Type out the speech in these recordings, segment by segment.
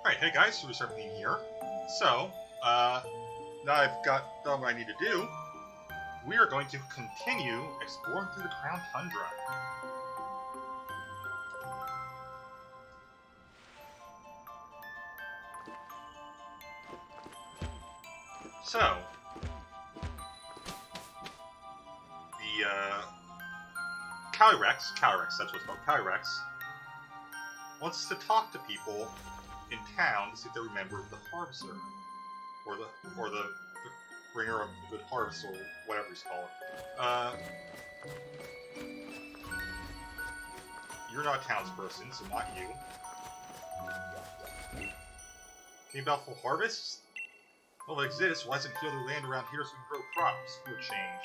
Alright, hey guys, so we start being here. So, now I've got done what I need to do, we are going to continue exploring through the Crown Tundra. So, the, calyrex, that's what it's called, calyrex, wants to talk to people in town to see if they remember the harvester, or the bringer of the good harvest, or whatever he's called. You're not a townsperson, so not you. Can you bountiful harvests? Well, if it exists, why doesn't it heal the land around here so we can grow crops? Food change.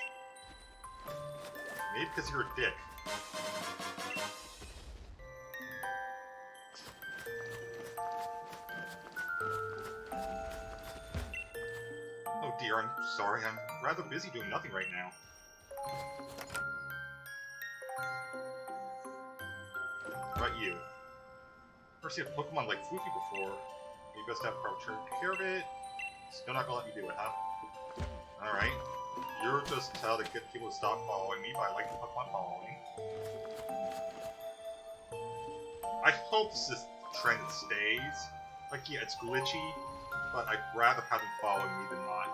Maybe because you're a dick. Oh dear, I'm sorry. I'm rather busy doing nothing right now. What about you? Never seen a Pokemon like Fufi before. Maybe best to have Carter take care of it. Still not gonna let me do it, huh? Alright. You're just how to get people to stop following me by liking Pokemon following. I hope this trend stays. Like, yeah, it's glitchy, but I'd rather have them following me than not.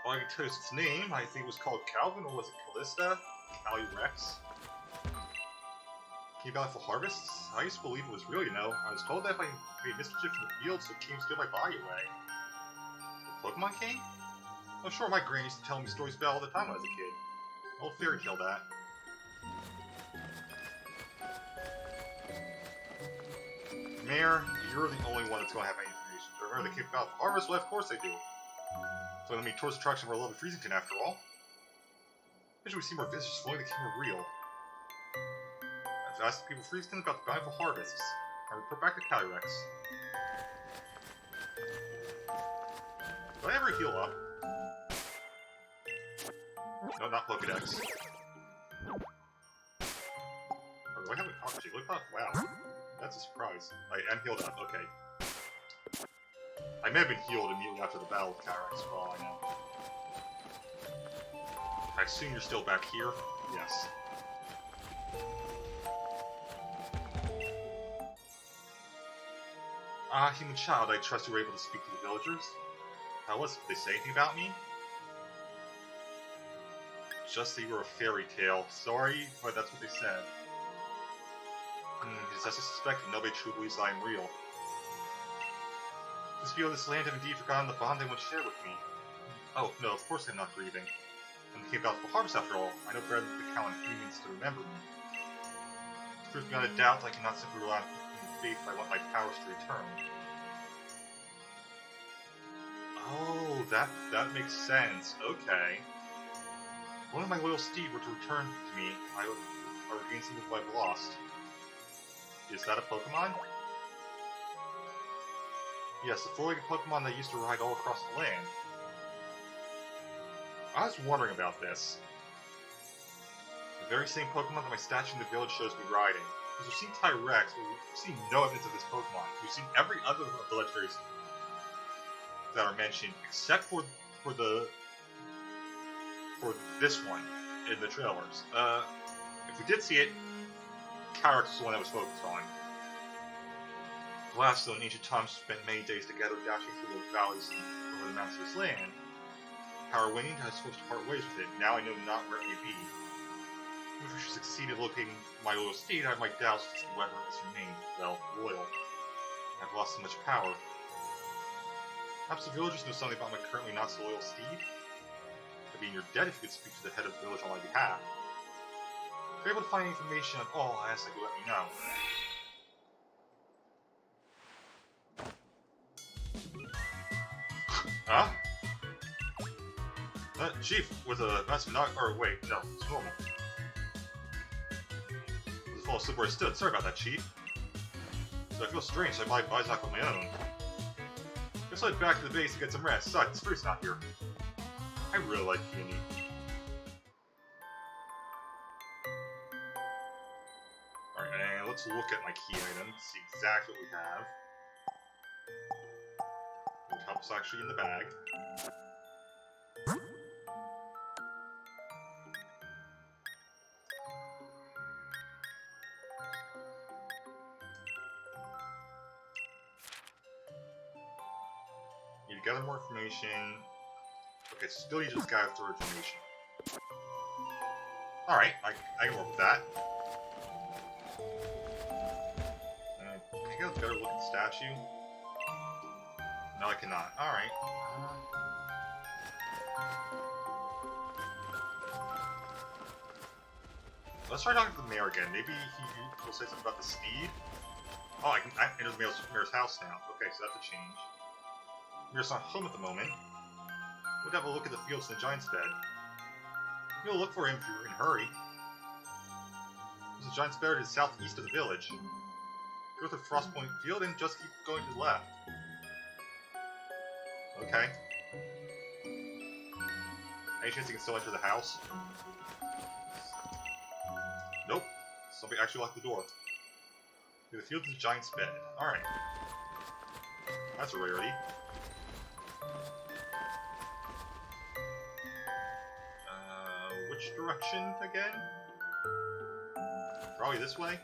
Well, I can tell you its name. I think it was called Calvin, or was it Callista? calyrex. Can you bountiful harvests? I used to believe it was real, you know. I was told that if I made mischief in the field, so it came steal my body away. The Pokemon came? I'm sure my granny used to tell me stories about all the time when I was a kid. Old fairy tale that. Mayor, you're the only one that's going to have any information. Remember they keep about the harvest? Well, of course they do. So let me tourist attraction of our lovely Freezington after all. I wish we see more visitors flowing the camera real. I've asked the people of Freezington about the bountiful harvests. I report back to calyrex. Did I ever heal up? No, not Pokedex. Or do I have a Cockatoo? Look up. Wow. That's a surprise. I am healed up, okay. I may have been healed immediately after the battle with calyrex, for all I know. I assume you're still back here? Yes. Ah, human child, I trust you were able to speak to the villagers. How was it? Did they say anything about me? Just that you were a fairy tale. Sorry, but that's what they said. It is as I suspected, nobody truly believes I am real. These people of this land have indeed forgotten the bond they once shared with me. Oh, no, of course I'm not grieving. When they came about the harvest after all, I know better than the count on humans to remember me. It proves beyond a doubt I cannot simply rely on faith if I want my powers to return. Oh, that makes sense. Okay. If one of my loyal steed were to return to me, I would regain something I've lost. Is that a Pokemon? Yes, the four-legged Pokemon that used to ride all across the land. I was wondering about this. The very same Pokemon that my statue in the village shows me riding. Because we've seen Tyrex, but we've seen no evidence of this Pokemon. We've seen every other of the legendaries that are mentioned, except for this one in the trailers. If we did see it, Calyrex was the one that was focused on. Last, though, in ancient times, spent many days together dashing through the valleys and over the mountains of this land. Power waning, I was forced to part ways with it. Now I know not where it may be. If I should succeed in locating my loyal steed, I have my doubts as to whether it has remained, well, loyal. I've lost so much power. Perhaps the villagers know something about my currently not so loyal steed? I mean, you're dead if you could speak to the head of the village on my behalf. If you're able to find information at all, I ask that you let me know. Huh? Chief, with a massive knock. Or wait, no, it's normal. With a fall asleep where I stood. Sorry about that, Chief. So I feel strange, so I might buy Zoc on my own. Guess I'll head back to the base and get some rest. Besides, the spirit's not here. I really like Peony. Alright, and let's look at my key items, see exactly what we have. It helps actually in the bag. Need to gather more information. Okay, still you just gather information. Alright, I can work with that. Can I get a better looking statue? No, I cannot. Alright. Let's try talking to the mayor again. Maybe he will say something about the steed. Oh, I enter the mayor's house now. Okay, so that's a change. Mayor's not home at the moment. We'll have a look at the fields in the giant's bed. You'll look for him if you're in a hurry. There's a giant's bed to the southeast of the village. Go to Frost Point Field and just keep going to the left. Okay. Any chance you can still enter the house? Nope. Somebody actually locked the door. The field is the giant's bed. Alright. That's a rarity. Which direction again? Probably this way?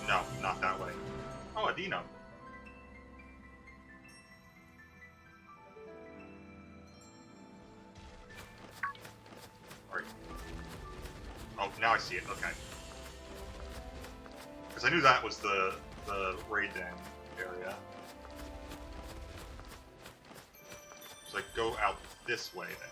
No, not that way. Oh, a Dino. Alright. Oh, now I see it, okay. Because I knew that was the raid den area. So I go out this way then.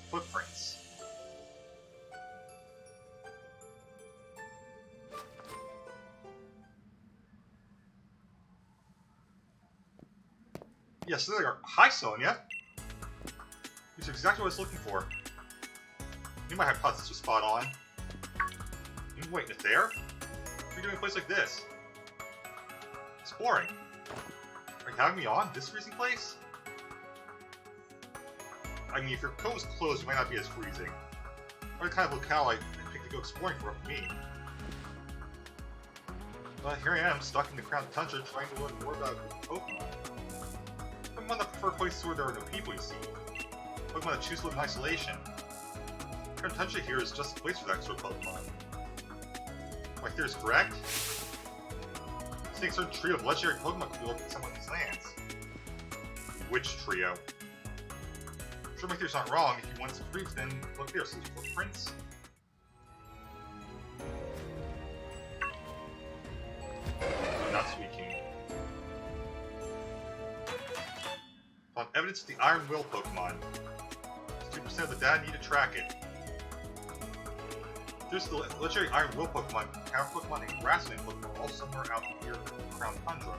Footprints. Yes, there they are. Hi, Sonia. These are exactly what I was looking for. You my hypothesis was spot on. Wait, Nathaire? What are you doing in a place like this? Exploring. Are you having me on this freezing place? I mean, if your coat was closed, you might not be as freezing. What kind of locale I picked to go exploring for me? But here I am, stuck in the crown tundra, trying to learn more about Pokemon. I'm one of the preferred places where there are no people, you see. Pokemon that choose to live in isolation. Crown tundra here is just a place for that sort of Pokemon. My theory is correct. I think a certain trio of legendary Pokemon could be located somewhere in these lands. Which trio? I'm sure my theory's not wrong. If you want some proof, then look there. See footprints. Oh, not Suicune. Found evidence of the Iron Will Pokemon. 2% of the data need to track it. There's the legendary Iron Will Pokemon, Counter Pokemon, and Grassland Pokemon all somewhere out here in the Crown Tundra.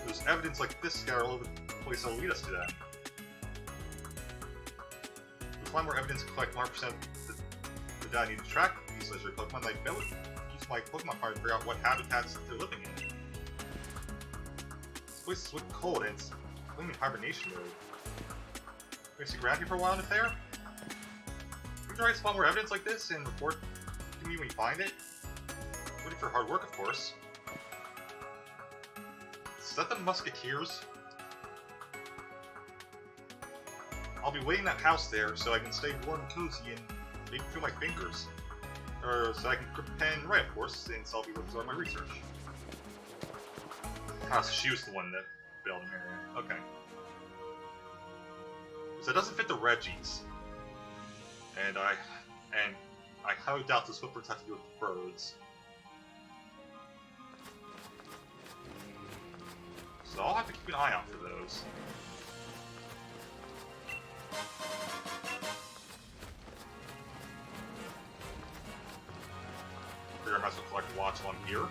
There's evidence like this scattered all over the place that'll lead us to them. We'll find more evidence to collect 100% of the data needed to track these legendary Pokemon. Like, I would use my Pokemon card to figure out what habitats they're living in. This place is wicked cold and it's only in hibernation mode. Can you stick around here for a while, Nathaire? Would you try to spot more evidence like this and report to me when you find it? Ready for hard work, of course. Is that the Musketeers? I'll be waiting in that house there so I can stay warm and cozy and maybe feel my fingers. Or so I can grip a pen and write, of course, since I'll be working on my research. Ah, so she was the one that bailed him here. Okay. So it doesn't fit the Reggies. And I highly doubt those footprints have to do with the birds. So I'll have to keep an eye out for those. Figure I might as well collect a watch while I'm here.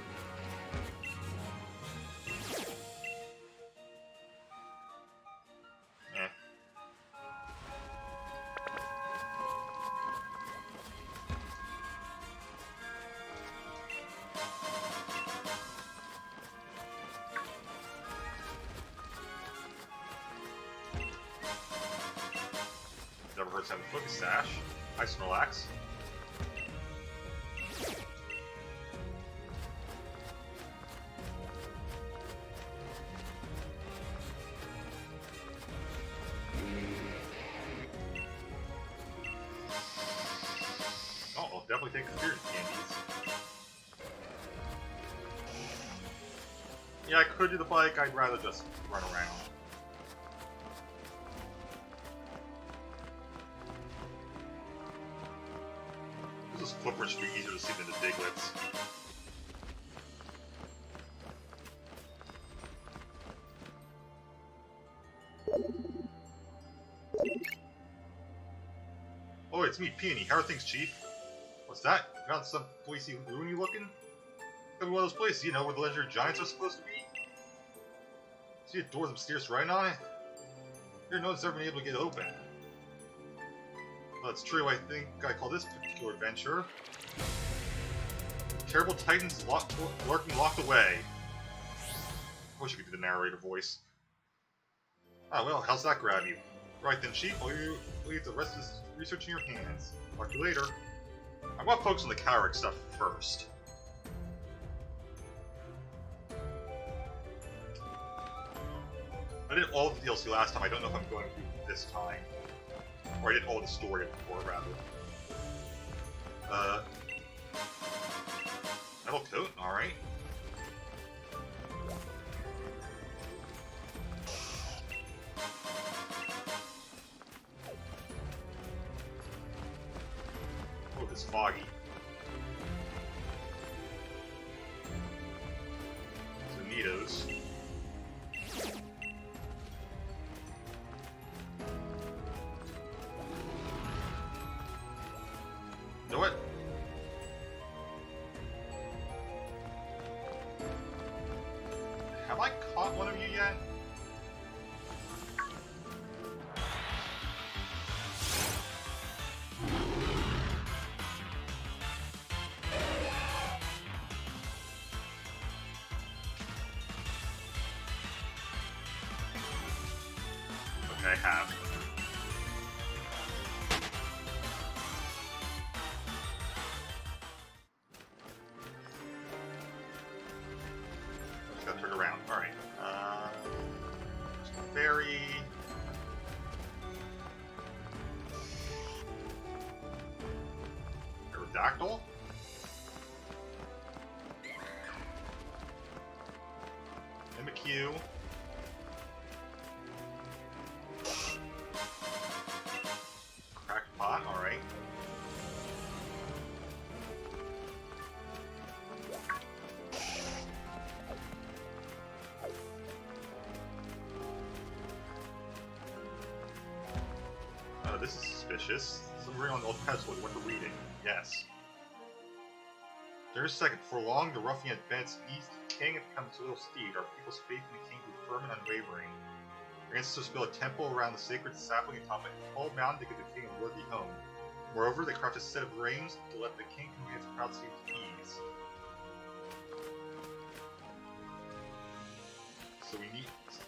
course, I have a focus sash. Ice and relax. Oh, I'll definitely take experience candies. Yeah, I could do the bike, I'd rather just run around. This flipper should be easier to see than the Diglets. Oh, it's me, Peony. How are things, Chief? What's that? You found some policy loony looking? Could be one of those places, you know, where the legendary giants are supposed to be? See a door with a mysterious writing on it? Here, no one's ever been able to get it open. Well, that's true. I think I call this particular adventure Terrible Titans Lurking Locked Away. I wish I could do the narrator voice. Ah, well, how's that grab you? Right then, Chief, I'll leave the rest of this research in your hands. Talk to you later. I want to focus on the calyrex stuff first. I did all of the DLC last time. I don't know if I'm going to this time. Or I did all the story before, rather. Metal coat, alright. Oh, it's foggy. Zonitos. You know what? Have I caught one of you yet? Okay, I have. Just gotta turn around. Alright. Fairy. Aerodactyl? Mimikyu. Cracked pot, alright. This is suspicious. Somebody on the old pedestal went to reading. Yes. There's a second. For long, the ruffian had bent east. The king had become his little steed. Our people's faith in the king grew firm and unwavering. Our ancestors built a temple around the sacred sapling atop a tall mountain to give the king a worthy home. Moreover, they crafted a set of reins to let the king command his proud steed with ease.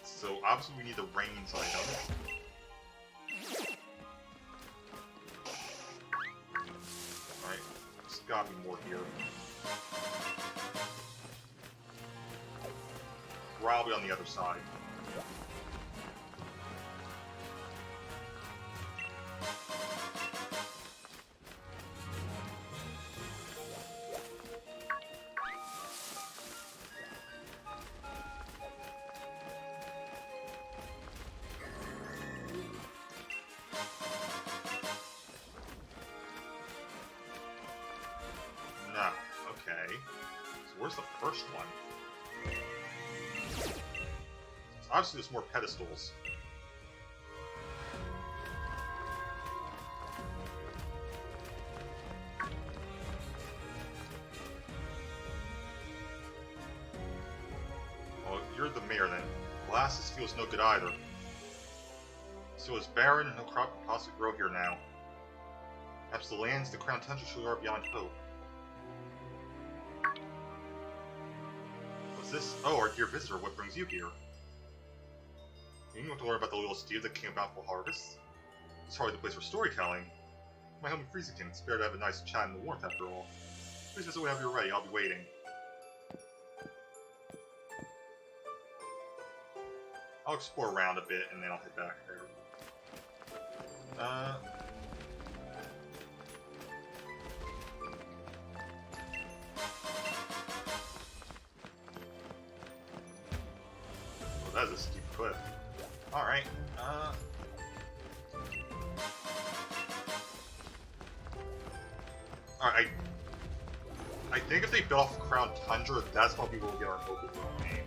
So obviously we need the reins item. Gotta be more here. Probably on the other side. No. Okay. So where's the first one? So obviously there's more pedestals. Well, you're the mayor then. Alas, this feels no good either. So it's barren and no crop can possibly grow here now. Perhaps the lands the crown tundra surely are beyond hope. This? Oh, our dear visitor, what brings you here? You want to learn about the little steed that came about for harvest? It's hardly the place for storytelling. My home in Freezington. It's better to have a nice chat in the warmth after all. Please visit whenever you're ready. I'll be waiting. I'll explore around a bit and then I'll head back there. Well, that is a steep cliff. Alright, Alright, I think if they built off Crown Tundra, that's how people will get our local name.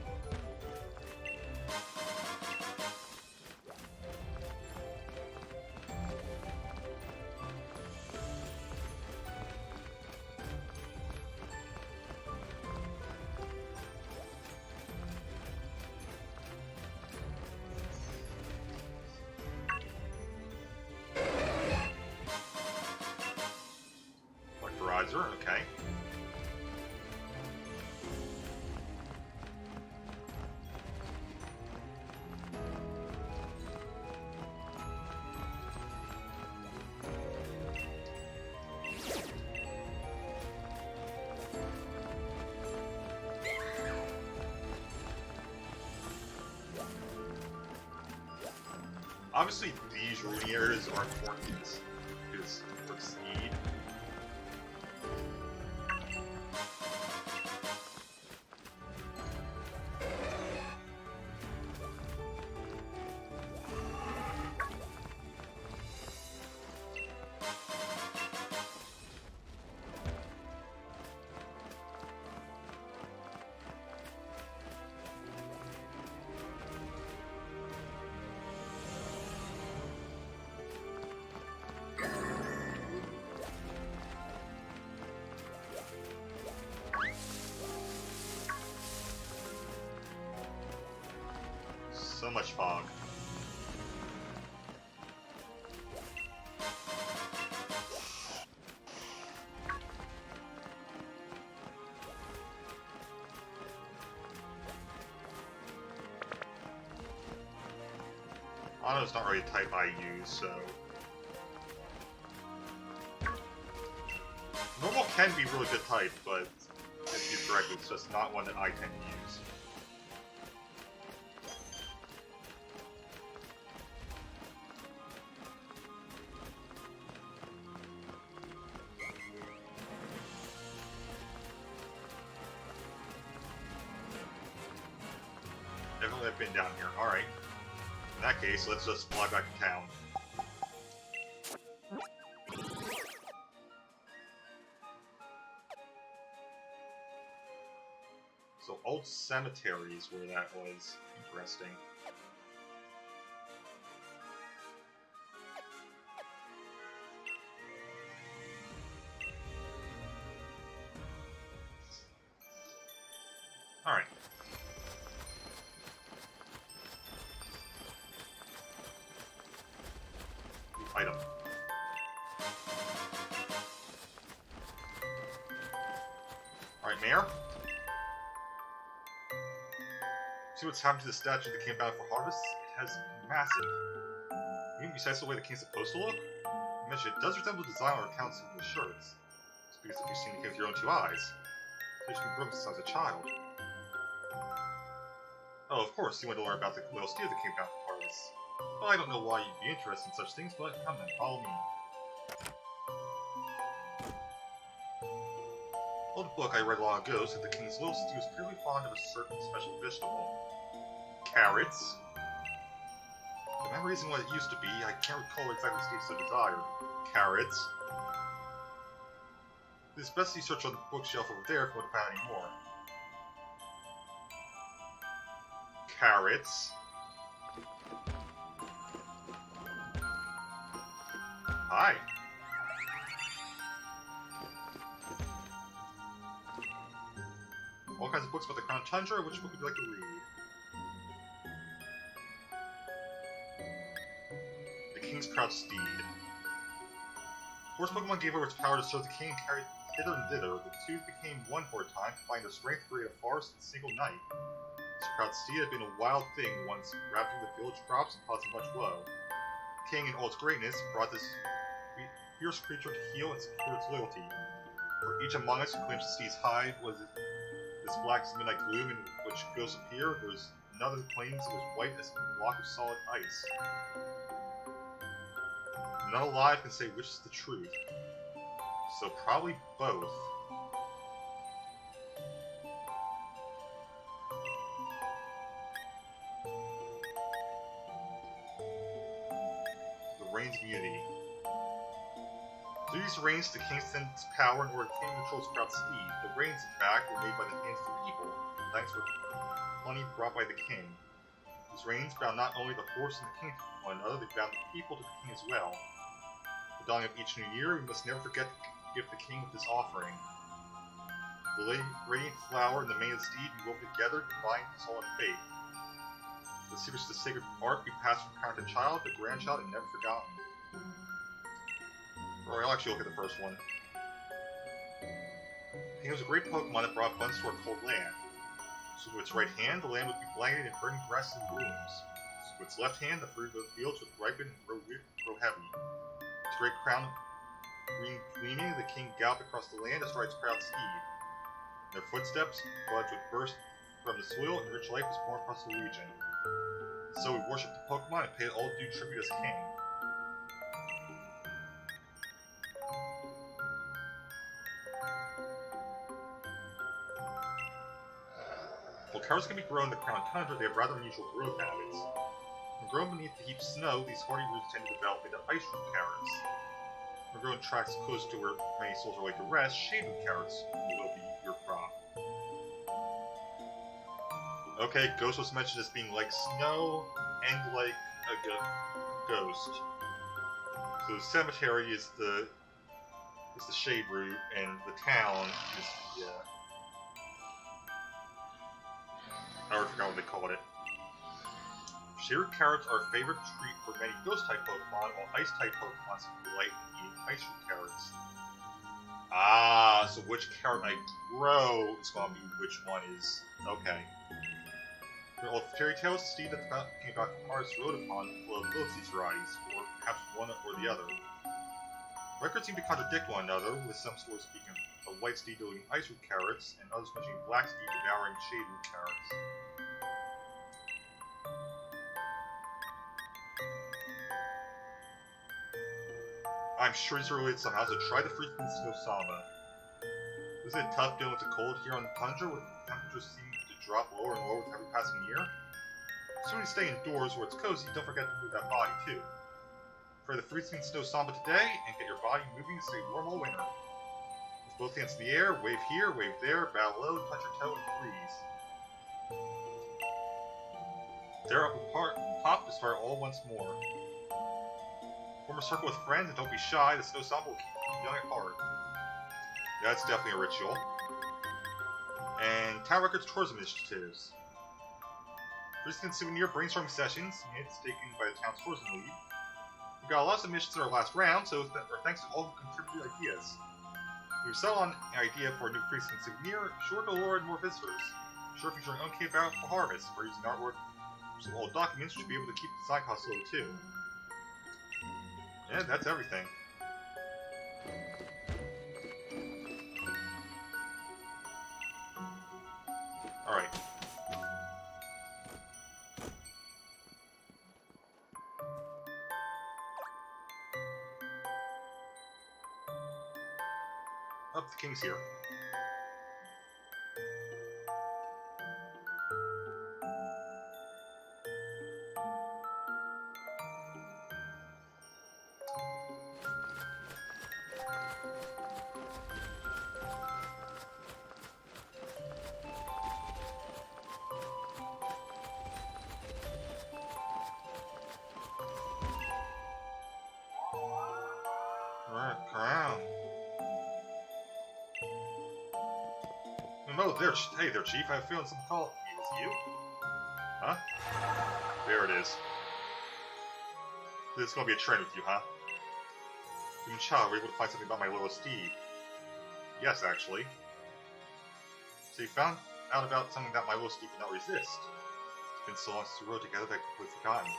Okay. Obviously, these ruining areas are important because for speed. So much fog. Auto's not really a type I use, so... Normal can be a really good type, but if used correctly, it's just not one that I tend to use. Definitely have been down here. Alright. In that case, let's just fly back to town. So, old cemeteries where that was. Interesting. Alright. Item. Alright, Mayor? See what's happened to the statue that came out for harvest? It has massive. Even besides the way the king's supposed to look? I mentioned it does resemble the design on our town's shirts. It's because if you've seen the king with your own two eyes. It's been growing since I was a child. Oh, of course, you want to learn about the little steel that came out for harvest. Well, I don't know why you'd be interested in such things, but come then, follow me. Old book I read long ago said the king's little stew was purely fond of a certain special vegetable. Carrots. The memory isn't what it used to be. I can't recall exactly what Steve so desired. Carrots. It's best you search on the bookshelf over there if you want to find any more. Carrots. Hi. All kinds of books about the Crown Tundra. Which book would you like to read? The King's Crouched Steed. Horse Pokemon gave over its power to serve the king and carried hither and thither. The two became one for a time, combined their strength to create a forest in a single night. This Crouched Steed had been a wild thing once, ravaging the village crops and causing much woe. king in all its greatness brought this fierce creature to heal and secure its loyalty. For each among us who claims the steed's hide was this black as midnight gloom in which ghosts appear, there was another who claims it was white as a block of solid ice. None alive can say which is the truth. So probably both. The Reigns of Unity. Through these reigns, the king sends power in order to control his proud steed. The reigns, in fact, were made by the hands of the people, thanks to money brought by the king. These reigns bound not only the horse and the king to one another, they bound the people to the king as well. The dawning of each new year, we must never forget to give the king with this offering. The radiant flower and the mane of the steed we wove together to bind soul and faith. The secrets of the sacred art we pass from parent to child, to grandchild, and never forgotten. Or I'll actually look at the first one. He was a great Pokemon that brought abundance to our cold land. So with its right hand, the land would be blanketed in burning grass and blooms. So with its left hand, the fruit of the fields would ripen and grow heavy. Its great crown green gleaming, the king galloped across the land to stride its proud steed. In their footsteps, buds would burst from the soil, and rich life was born across the region. So we worshipped the Pokemon and paid all due tribute as king. While carrots can be grown in the crown tundra, they have rather unusual growth habits. When grown beneath the heaped snow, these hardy roots tend to develop into ice root carrots. When grown in tracts close to where many souls are laid to rest, shade root carrots will be your crop. Okay, Ghost was mentioned as being like snow and like a ghost. So the cemetery is the shade root, and the town is the I forgot what they called it. Shade carrots are a favorite treat for many ghost-type Pokemon, while ice-type Pokemon seem to delight in eating ice root carrots. Ah, so which carrot I grow is going to be which one is... Okay. In old fairy tales, the steed that the King of Hearts rode upon will have both these varieties, or perhaps one or the other. Records seem to contradict one another, with some stories speaking of white steed eating ice root carrots, and others mentioning black steed devouring shade root carrots. I'm sure these are related somehow, so try the frequent snow samba. Isn't it tough dealing with the cold here on the tundra, with temperatures seeming to drop lower and lower with every passing year? Assuming you stay indoors where it's cozy, don't forget to move that body too. Try the freezing snow samba today, and get your body moving to stay warm all winter. With both hands in the air, wave here, wave there, bow low, touch your toe, and freeze. Dare up and pop to start all once more. Form a circle with friends and don't be shy, the snow samba will keep you young at heart. That's definitely a ritual. And Town Records Tourism Initiatives. Recent souvenir brainstorming sessions, units taken by the town's tourism lead. We got a lot of submissions in our last round, so thanks to all who contributed ideas. We've settled on an idea for a new freezing souvenir, sure to lure in more visitors. Sure featuring uncave bountiful harvest, or using artwork from some old documents, should be able to keep the side costs low too. Yeah, that's everything. Alright. Up, the king's here. Crown. No, hey there, Chief. I have a feeling someone called me. Was it you? Huh? There it is. This is gonna be a trend with you, huh? Even child, were you able to find something about my little steed? Yes, actually. So you found out about something that my little steed could not resist. It's been so long since we rode together that I completely forgotten.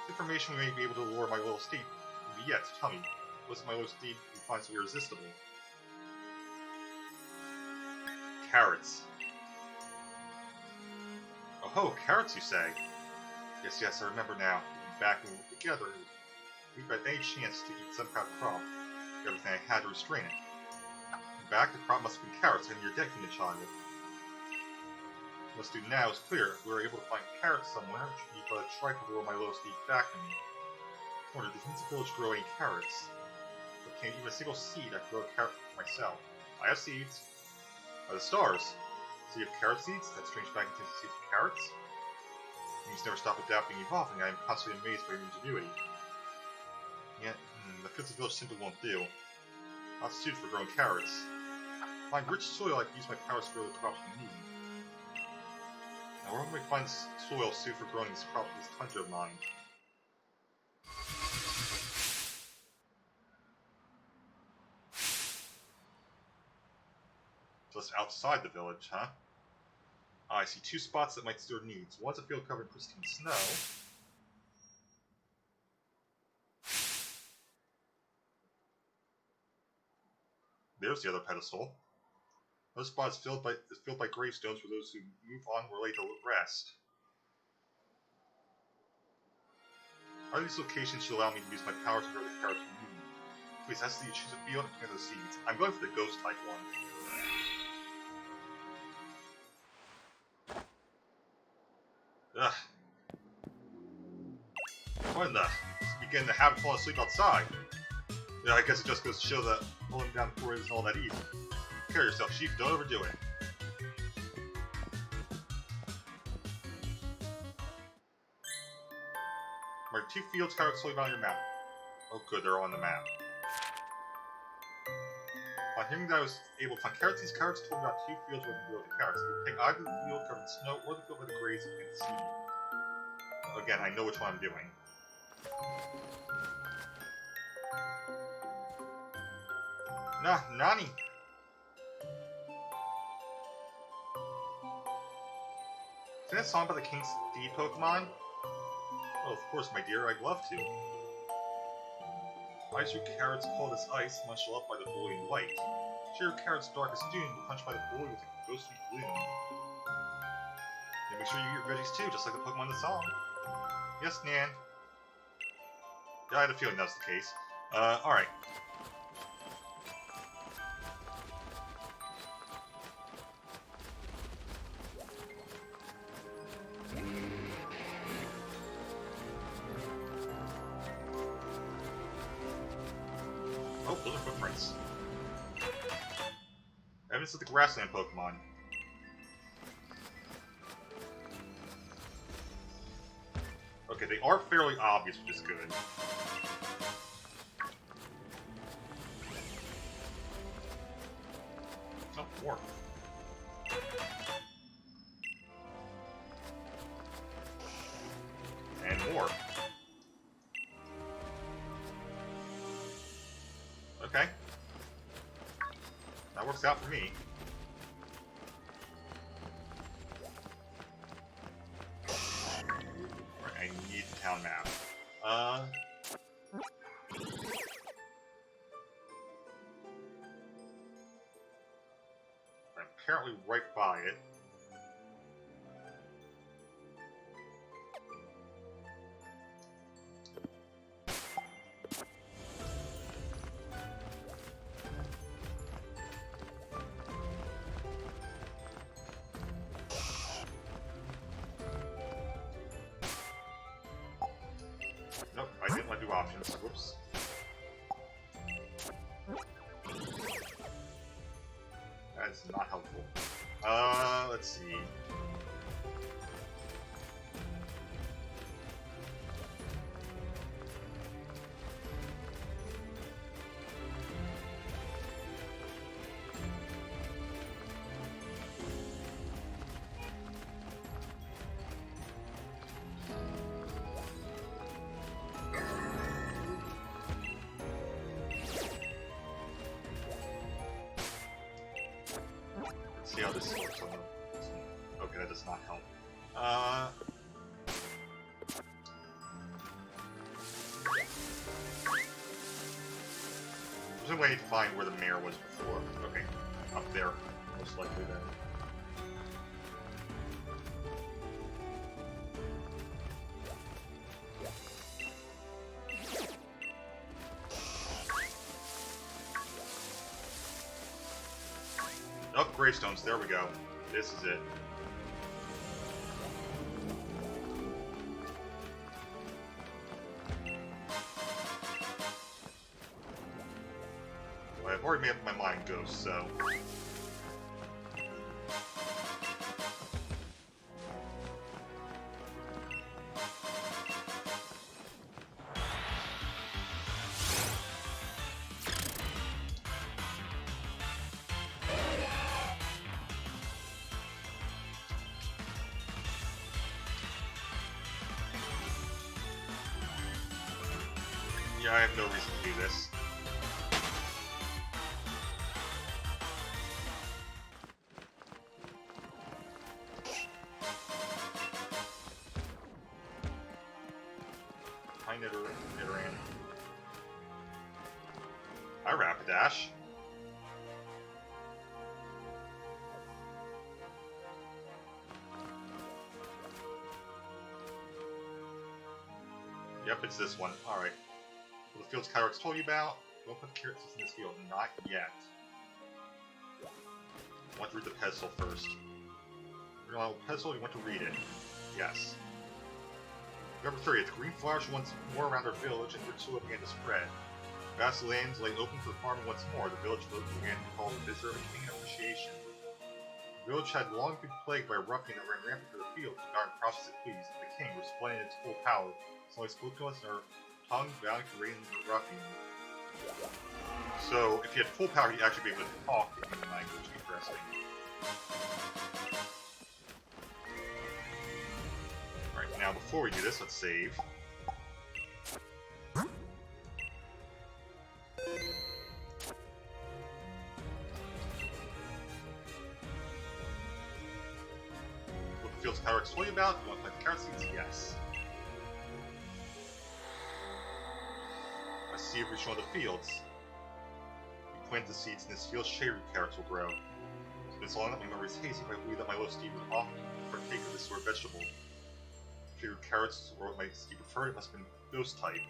Information we may be able to lower my loyal state. Yet, tell me, what's my loyal state you find so irresistible? Carrots. Oh ho, carrots you say? Yes, I remember now. Back when we were together, we had any chance to eat some kind of crop. Everything I had to restrain it. Back, the crop must have been carrots, and you're dead from the child. What do now is clear. We were able to find carrots somewhere, but try to lure my low steed back to me. I wonder, does the village grow any carrots? But can't even a single seed I grow a carrot for myself. I have seeds. By the stars. So you have carrot seeds? That strange bag contains seeds of carrots? You just never stop adapting and evolving. I am constantly amazed by your ingenuity. Yet, the Prince's village simply won't do. Not suited for growing carrots. Find rich soil I can use my powers to grow the crops we need. Now, where can we find soil suited for growing these crops in this tundra of mine? Just outside the village, huh? I see two spots that might suit our needs. One's a field covered in pristine snow. There's the other pedestal. Another spot is filled by gravestones for those who move on or lay to rest. Either of these locations should allow me to use my power to grow the carrots we need. Please, ask that you choose a field and plant those seeds. I'm going for the ghost type one. Ugh. What in the? Begin to have fallen asleep outside. Yeah, I guess it just goes to show that pulling down the forest isn't all that easy. Take care of yourself, sheep. Don't overdo it. Mark 2 fields covered slowly on your map. Oh good, they're on the map. On hearing that I was able to find carrots, these carrots told me about 2 fields where I can grow the carrots. You can take either the field covered in snow or the field by the graves and plant the seed. Again, I know which one I'm doing. Nani! Is that a song about the King's D Pokemon? Oh, of course, my dear, I'd love to. Ice your carrots cold as ice, munched up by the bullying light. Share your carrots dark as doom, punched by the bully with a ghostly gloom. And make sure you eat your veggies too, just like the Pokemon in the song. Yes, Nan. Yeah, I had a feeling that was the case. Alright. Oh, those are footprints. Evidence of the grassland Pokemon. Okay, they are fairly obvious, which is good. Oh, more. And more. Okay. That works out for me. Right, I need the town map. I'm apparently right by it. Nope, I didn't want to do options. Whoops. That's not helpful. Let's see. See how this works on the... Okay, that does not help. There's no way to find where the mayor was before. Okay, up there, most likely then. Oh, gravestones, there we go. This is it. Well, I've already made up my mind, Ghost, so... Yeah, I have no reason to do this. Hi, Nidoran. Hi, Rapidash. Yep, it's this one. Alright. The fields calyrex told you about. Don't put carrots in this field. Not yet. I want to read the pedestal first. You're on the pedestal, you want to read it. Yes. November 30th. Green flowers once more around our village, and Ritsuo began to spread. Vast lands lay open for farming once more. The village folk began to call the visitor a king appreciation. The village had long been plagued by a ruffian that ran rampant through the fields to guard and process it pleased. The king, resplendent in its full power, so he spoke to us in our tongue vowing to reign the ruffian. So, if he had full power, he'd actually be able to talk in human language. Interesting. Alright, now before we do this, let's save. What the fields calyrex told you about? You want to plant the carrot seeds? Yes. See if we show the fields. You plant the seeds in this field, shade-root carrots will grow. It's been so long that my memory is hazy, but I believe that my little Steve would often partake of this sort of vegetable. Shade-root carrots were what my Steve preferred. It must have been ghost type,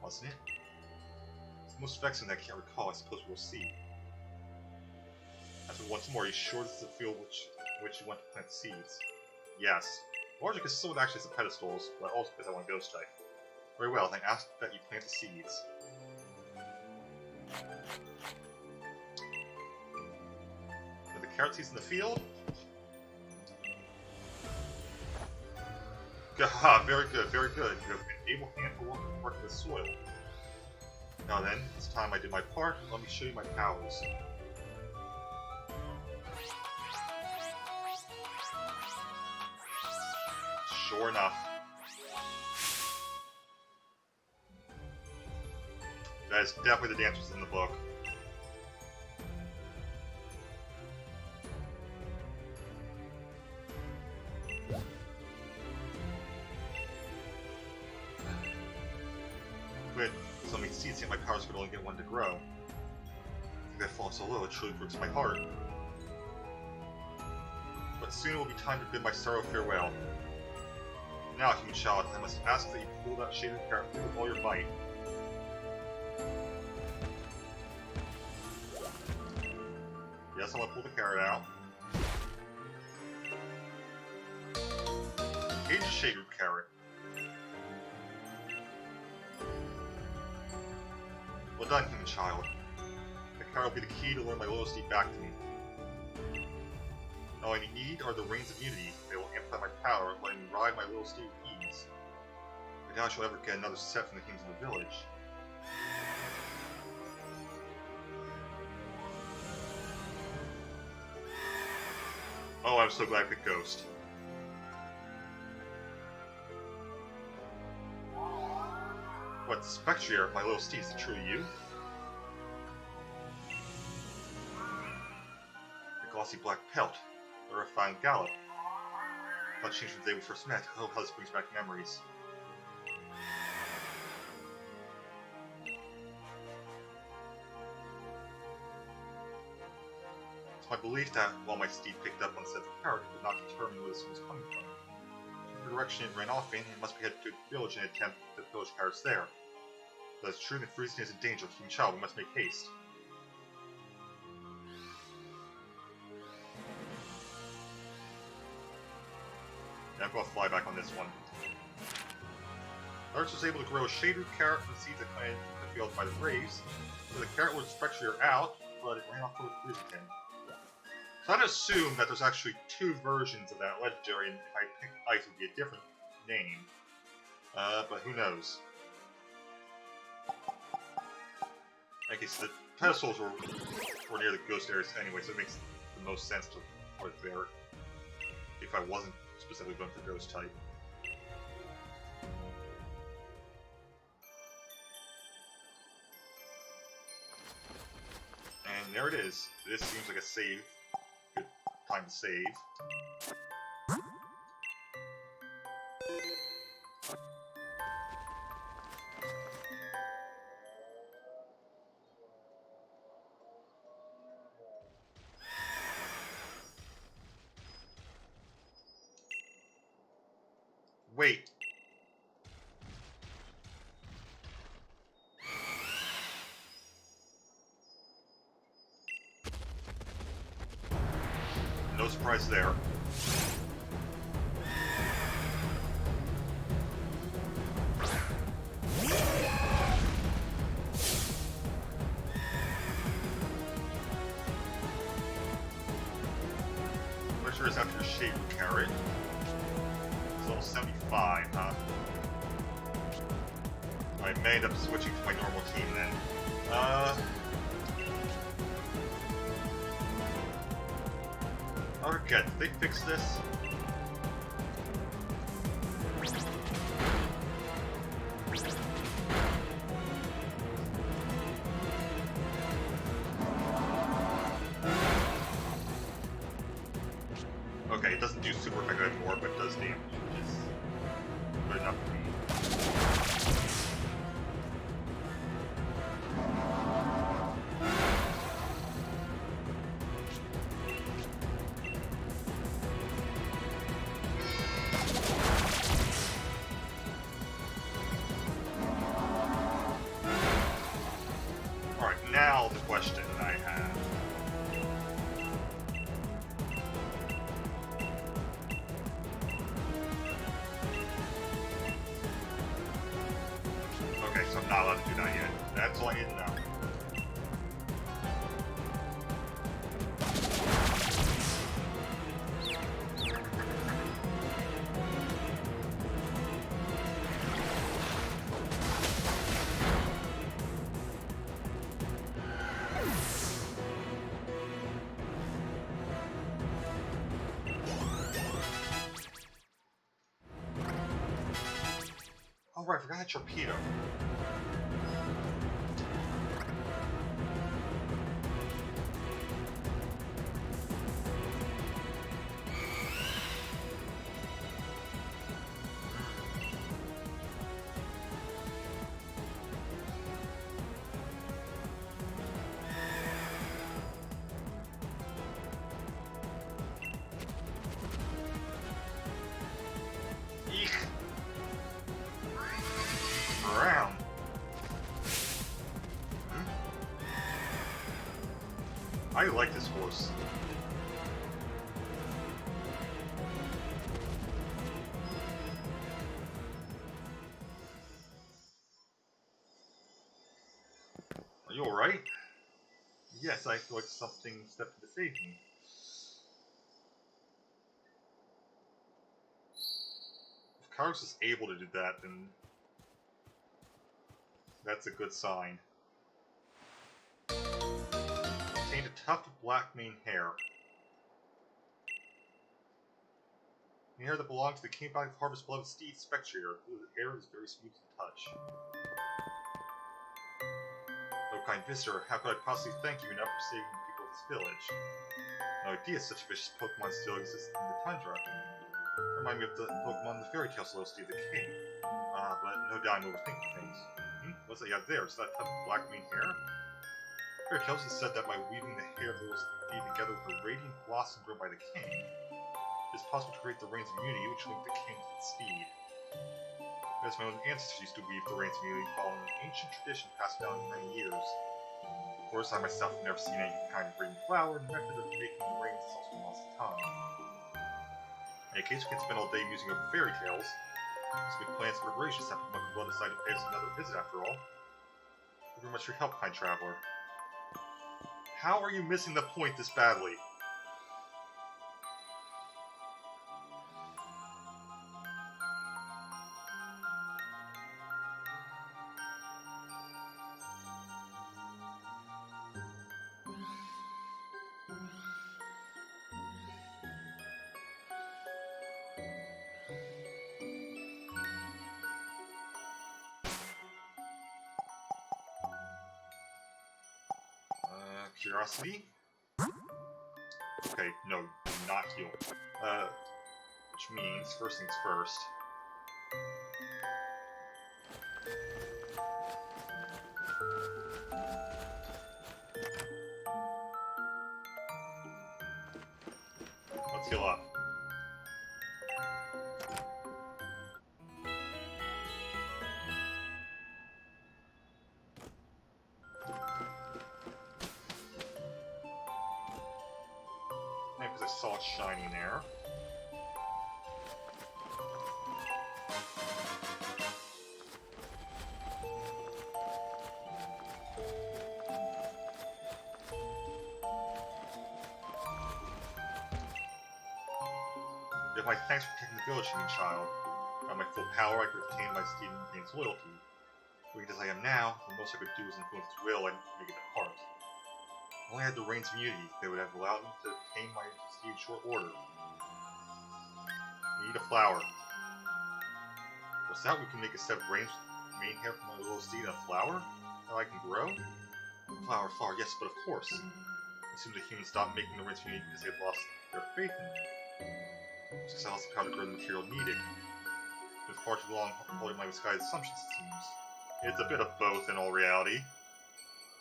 wasn't it? It's the most vexing that I can't recall. I suppose we'll see. After once more, are you sure this is the field which you want to plant the seeds? Yes. Largely because someone actually has the pedestals, but also because I want ghost type. Very well, then ask that you plant the seeds. Put the carrot seeds in the field. Gaha, very good, very good. You have an able hand to work in the soil. Now then, it's time I did my part. Let me show you my powers. Sure enough. That is definitely the dancers in the book. But so many seeds, yet my powers could only get one to grow. I think I've fallen so low, it truly breaks my heart. But soon it will be time to bid my sorrow farewell. Now, human child, I must ask that you pull that shaded carrot with all your might. Yes, I'm gonna pull the carrot out. Engage the shade root carrot. Well done, human child. The carrot will be the key to lure my little Steve back to me. All I need are the reins of unity. They will amplify my power, letting me ride my little Steve with ease. I doubt I shall ever get another set from the kings of the village. Oh, I'm so glad I picked Ghost. What, Spectrier, my little Steve, is it truly you? The glossy black pelt, the refined gallop. How it changed from the day we first met. Oh, how this brings back memories. It's my belief that while my steed picked up on the sense of power, it could not determine where this was coming from. The direction it ran off in, it must be headed to a village and attempt to pillage Paris there. If that's true, then Frisian is in danger. King Child, we must make haste. Yeah, I'm going to fly back on this one. Lars was able to grow a shade root carrot from the seeds that planted in the field by the Braves. So the carrot was spectral out, but it ran off toward Frisian. So I'd assume that there's actually two versions of that legendary, and if I picked Ice, it would be a different name. But who knows? Okay, so the pedestals were near the ghost areas anyway, so it makes the most sense to put it there. If I wasn't specifically going for ghost type. And there it is. This seems like a save. Good time to save. Wait. No surprise there. I'm sure it's after your shape carrot. It's level 75, huh? I may end up switching to my normal team then. Okay, did they fix this? Okay, it doesn't do super effective anymore, but it does damage, which is good enough for me. Alright, now the question that I have. Okay, so I'm not allowed to do that yet. That's all I need to know. Oh right, I forgot that torpedo. Eek. Around. I like this horse. Are you alright? Yes, I feel like something stepped to save me. If Calyrex is able to do that, then that's a good sign. Obtained a tuft of black mane hair. The hair that belonged to the king of harvest beloved steed Spectrier. The hair is very smooth to the touch. Oh, kind visitor, how could I possibly thank you enough for saving the people of this village? No idea such a vicious Pokemon still exists in the Tundra. Remind me of the Pokemon in the fairy tale Celestia the King. But no doubt I'm overthinking things. What's that you have there? Is that tuft of black mane hair? Fairy tales, he said that by weaving the hair of those be together with a radiant blossom grown by the king, it is possible to create the Rain's immunity, which link the king with its speed. As my own ancestors used to weave the Rain's immunity following an ancient tradition passed down for many years. Of course, I myself have never seen any kind of radiant flower, and the method of making the rains is also lost to time. In any case, we can't spend all day musing over fairy tales. Let's make plans for preparations after my well decided to pay us another visit after all. Thank you very much for your help, kind traveler. How are you missing the point this badly? Curiosity? Okay, no, not heal. Which means, first things first. Let's heal up. Because I saw it shining there. Yet my thanks for protecting the village, human child. By my full power, I could obtain my Stephen Green's loyalty. Weak as I am now, the most I could do is influence its will and make it depart. If I only had the Rain's immunity, they would have allowed me to obtain my steed in short order. We need a flower. What's that? We can make a set of Rain's mane hair from my little steed and a flower that I can grow? Flower, yes, but of course. It seems the humans stopped making the Rain's immunity because they had lost their faith in me. Since I lost the power to grow the material needed. It's been far too long holding my misguided assumptions, it seems. It's a bit of both in all reality.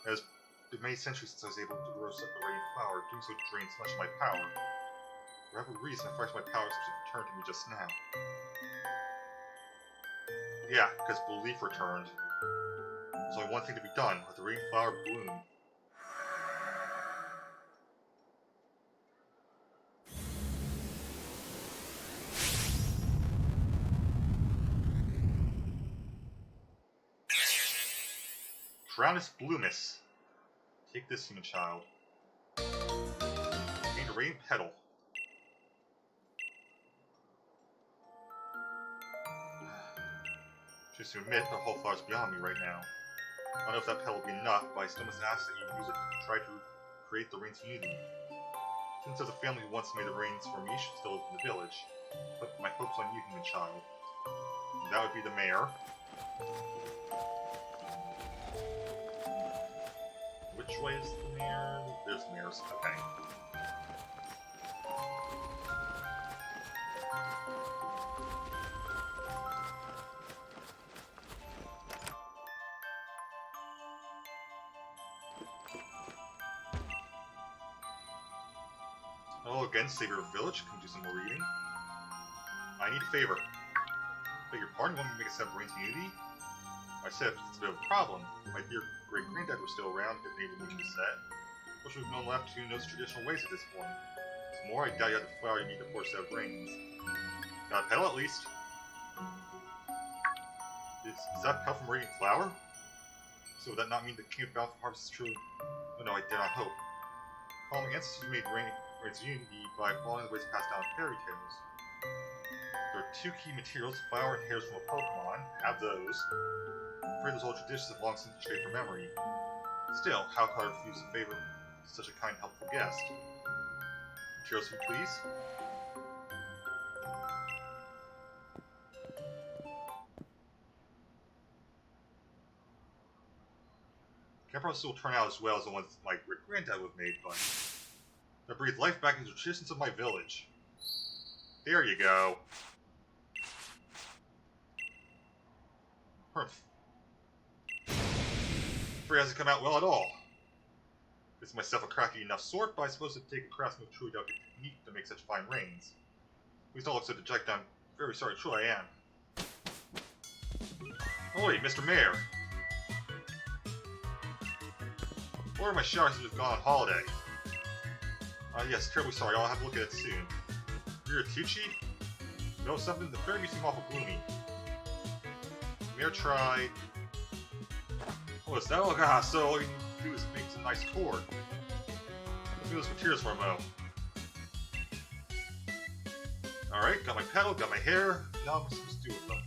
As It's been many centuries since I was able to grow such a radiant flower. Doing so drains much of my power. For whatever reason, I find my power seems to have returned to me just now. Yeah, because belief returned. There's only one thing to be done. Let the radiant flower bloom. Crownus Bloomus. Take this, human child. Gain a radiant petal. Just to admit, the whole flower's beyond me right now. I don't know if that petal will be enough, but I still must ask that you use it to try to create the Rain's immunity. Since there's a family who once made the Rains for me, should still live in the village. Put my hopes on you, human child. And that would be the mayor. Which way is the mayor? There's the mayor's. Okay. Hello again, Savior of the Village. Come do some more reading. I need a favor. Beg your pardon, want me to make a set of Rain's immunity? I said it's a bit of a problem. If my dear great-granddad were still around, if they would make a set. Wish we've known left who knows traditional ways at this point. Some more, I doubt you have the flower you need to force out Rains. Got a petal at least? Is that petal from Radiant Flower? So would that not mean the King of Bountiful Harvest is truly... Oh no, I dare not hope. All my ancestors made Rain's unity by following the ways passed down in fairy tales. There are two key materials, flower and hairs from a Pokemon. Have those. I'm afraid those old traditions have long since strayed from memory. Still, how could I refuse a favor to such a kind, helpful guest? Materials, if you please. Can't promise it will turn out as well as the ones my great-granddad would have made, but I breathe life back into the traditions of my village. There you go. Afraid it hasn't come out well at all. It's myself a cracky enough sort, but I suppose it'd take a craftsman truly delicate technique to make such fine rains. Please don't look so dejected. I'm very sorry, truly I am. Oi, Mr. Mayor! Where are my showers that have gone on holiday? Yes, terribly sorry, I'll have a look at it soon. You're a too, Chief? No, something, the fairy seem awful gloomy. Mayor tried... Oh, is that all? Ah, so all you need to do is make some nice cord. Let's do those materials for a mo. Alright, got my pedal, got my hair, now I'm supposed to do with them.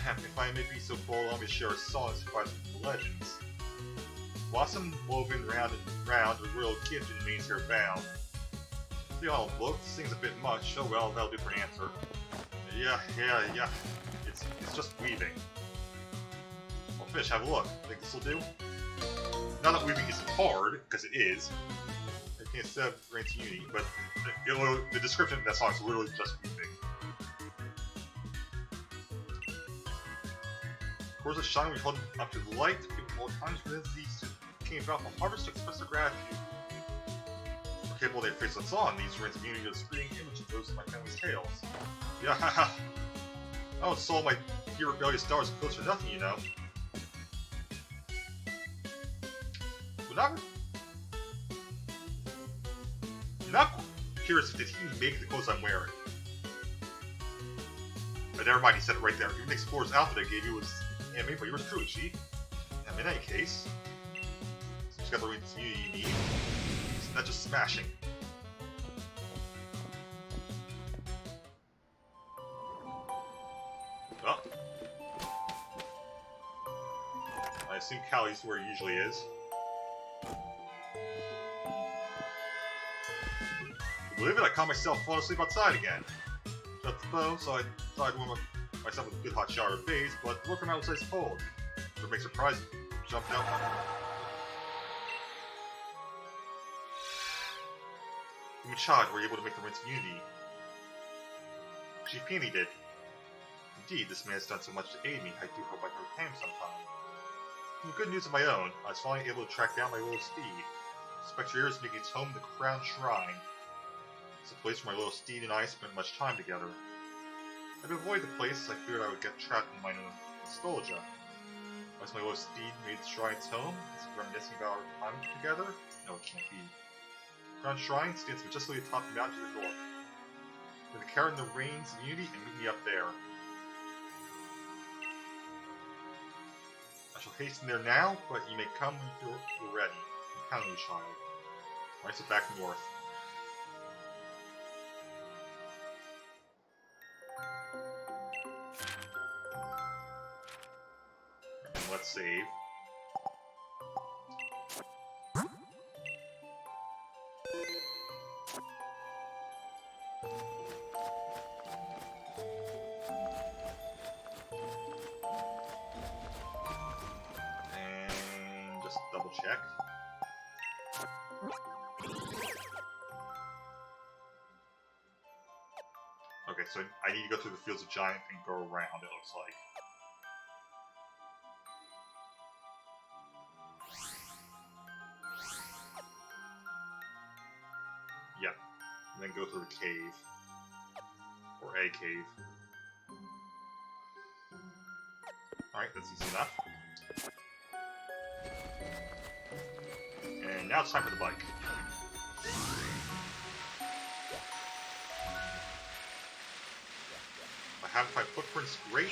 If I may be so bold, I'll be share a song that surprises the legends. Blossom woven round and round, a royal gift in Maine's hair bound. They all look, sings a bit much, oh well, that'll do for an answer. Yeah. It's just weaving. Well, Fish, have a look. Think this'll do? Not that weaving isn't hard, because it is. I can't say grants unity, but the description of that song is literally just weaving. Cords of shine we hold up to the light, people at times within these came about the harvest to express their gratitude. For capable they face what's on, these rings immunity to the spring image of those of my family's tales. Yeah, haha. I don't sold my dear rebellious daughters close for nothing, you know. But not curious if did he make the clothes I'm wearing. But never mind, he said it right there. Even the explorer's outfit I gave you was handmade by yours truly, Chief. In any case, so you got the reasons you need. It's not just smashing. Well, I assume Callie's where he usually is. Believe it, I caught myself falling asleep outside again. Shut the bow, so I thought I'd warm myself with a good hot shower of bathe, but the work outside is cold. So it makes surprise jumped out. You and Chad were able to make the rinse immunity. Chief Peony did. Indeed, this man has done so much to aid me, I do hope I can repay him sometime. Some good news of my own, I was finally able to track down my little steed. Spectre is making its home in the Crown Shrine. It's a place where my little steed and I spent much time together. I've avoided the place, I feared I would get trapped in my own nostalgia. As my little steed made the shrine's home, is it reminiscing about our time together? No, it can't be. The Crown Shrine stands majestically atop the mountain to the north. With the carrot in the rains of unity and meet me up there. I shall hasten there now, but you may come when you feel ready. I'm counting you, child. Alright, so back north. And let's save. And just double check. Okay, so I need to go through the Fields of Giant and go around, it looks like. Yep. And then go through the cave. Or a cave. Alright, that's easy enough. And now it's time for the bike. If I haven't found footprints, great.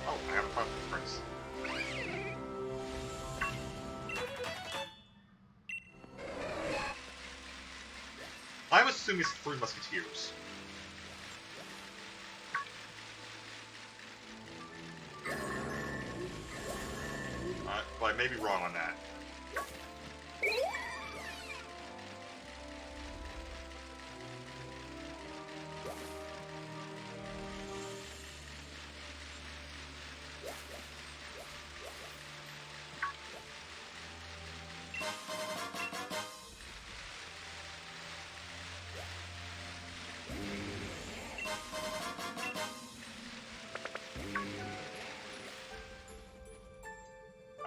Oh, I haven't found footprints. I'm assuming it's the Three Musketeers. But I may be wrong on that.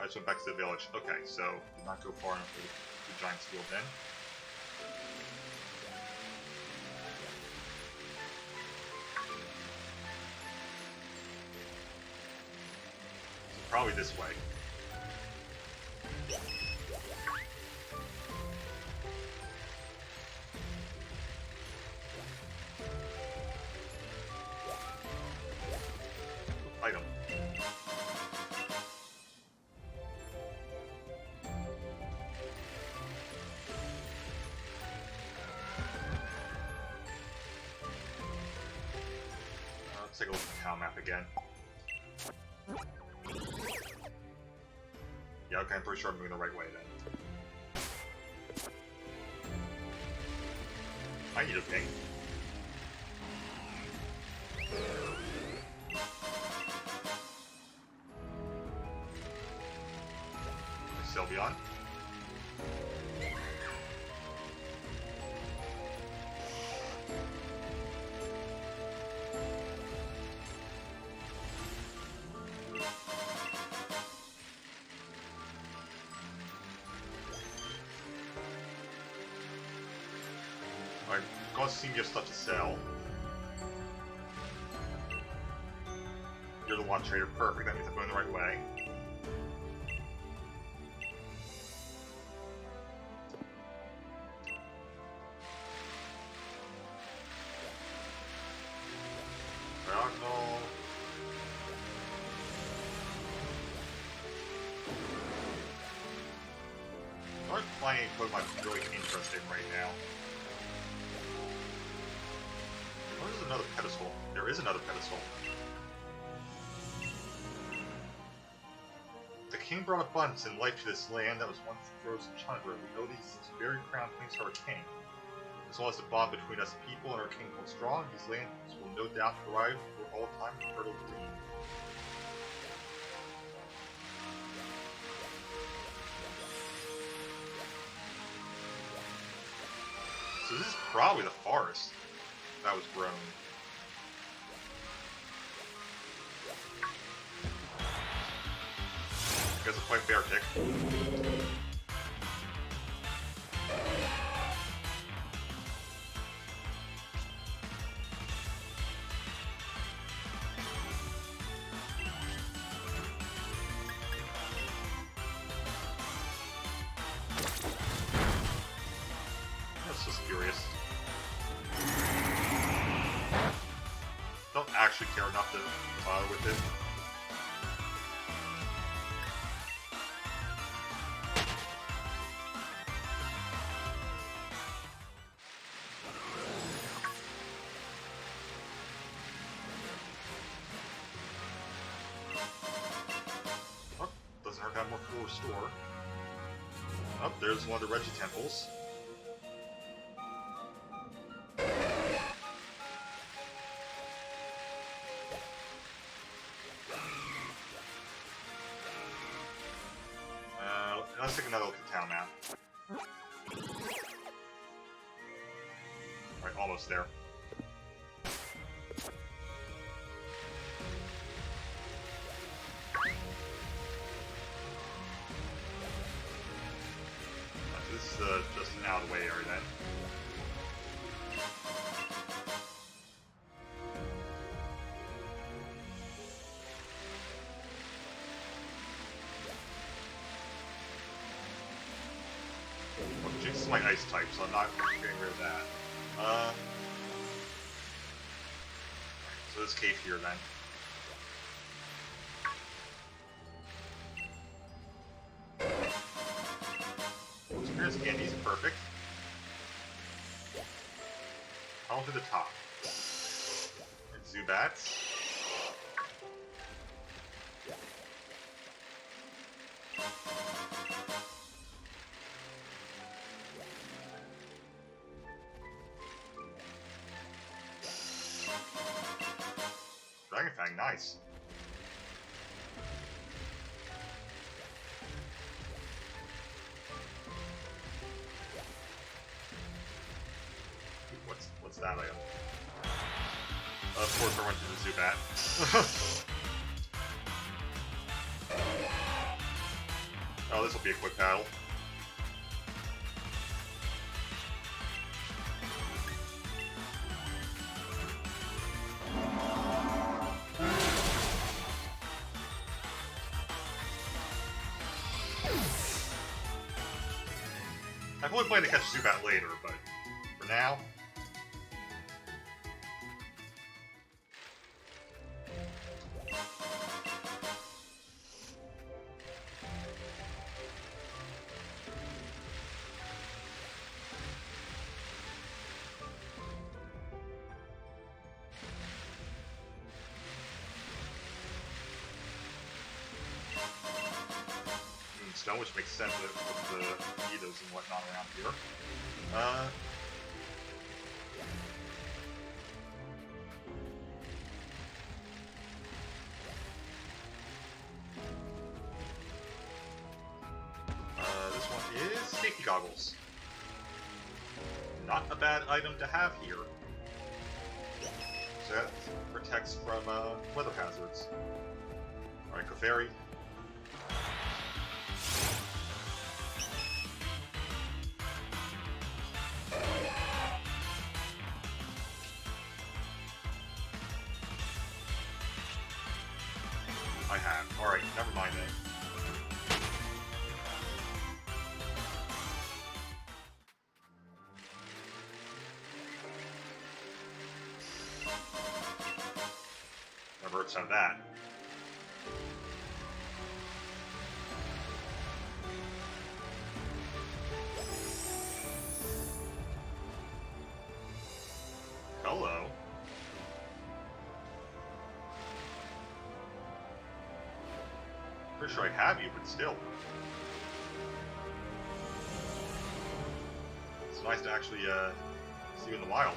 I just went back to the village. Okay, so did not go far enough for the giant steel then. So probably this way. Item. Let's take a look at the town map again. Yeah, okay, I'm pretty sure I'm moving the right way then. I need a ping. Sylveon. Alright, got senior stuff to sell. You're the one trader, perfect, that means I'm going the right way. Playing Pokemon is really interesting right now. Oh, there's another pedestal. There is another pedestal. The king brought abundance and life to this land that was once frozen tundra. We owe these very crown things to our king. As long as the bond between us people and our king holds strong, these lands will no doubt thrive for all time and fertile green. So this is probably the forest that was grown. Because it's quite bear tick. Don't actually care enough to bother with it. Oh, doesn't hurt to have more full restore. Oh, there's one of the Reggie temples. Let's take another look at the town map. Alright, almost there. This is just an out of the way area then. This is my ice type, so I'm not getting rid of that. So this cave here then. Experience candies, perfect. All to the top. And Zubats. Dragon Fang, nice. What's that item? Of course I went to the Zubat. Oh, this will be a quick battle. I fully plan to catch Zubat later, but for now... Stone, which makes sense with the mosquitoes and whatnot around here. This one is safety goggles. Not a bad item to have here. So that protects from weather hazards. Alright, Clefairy. I have. Alright, never mind then. Never hurts to have that. Hello. Pretty sure I have you, but still. It's nice to actually see you in the wild.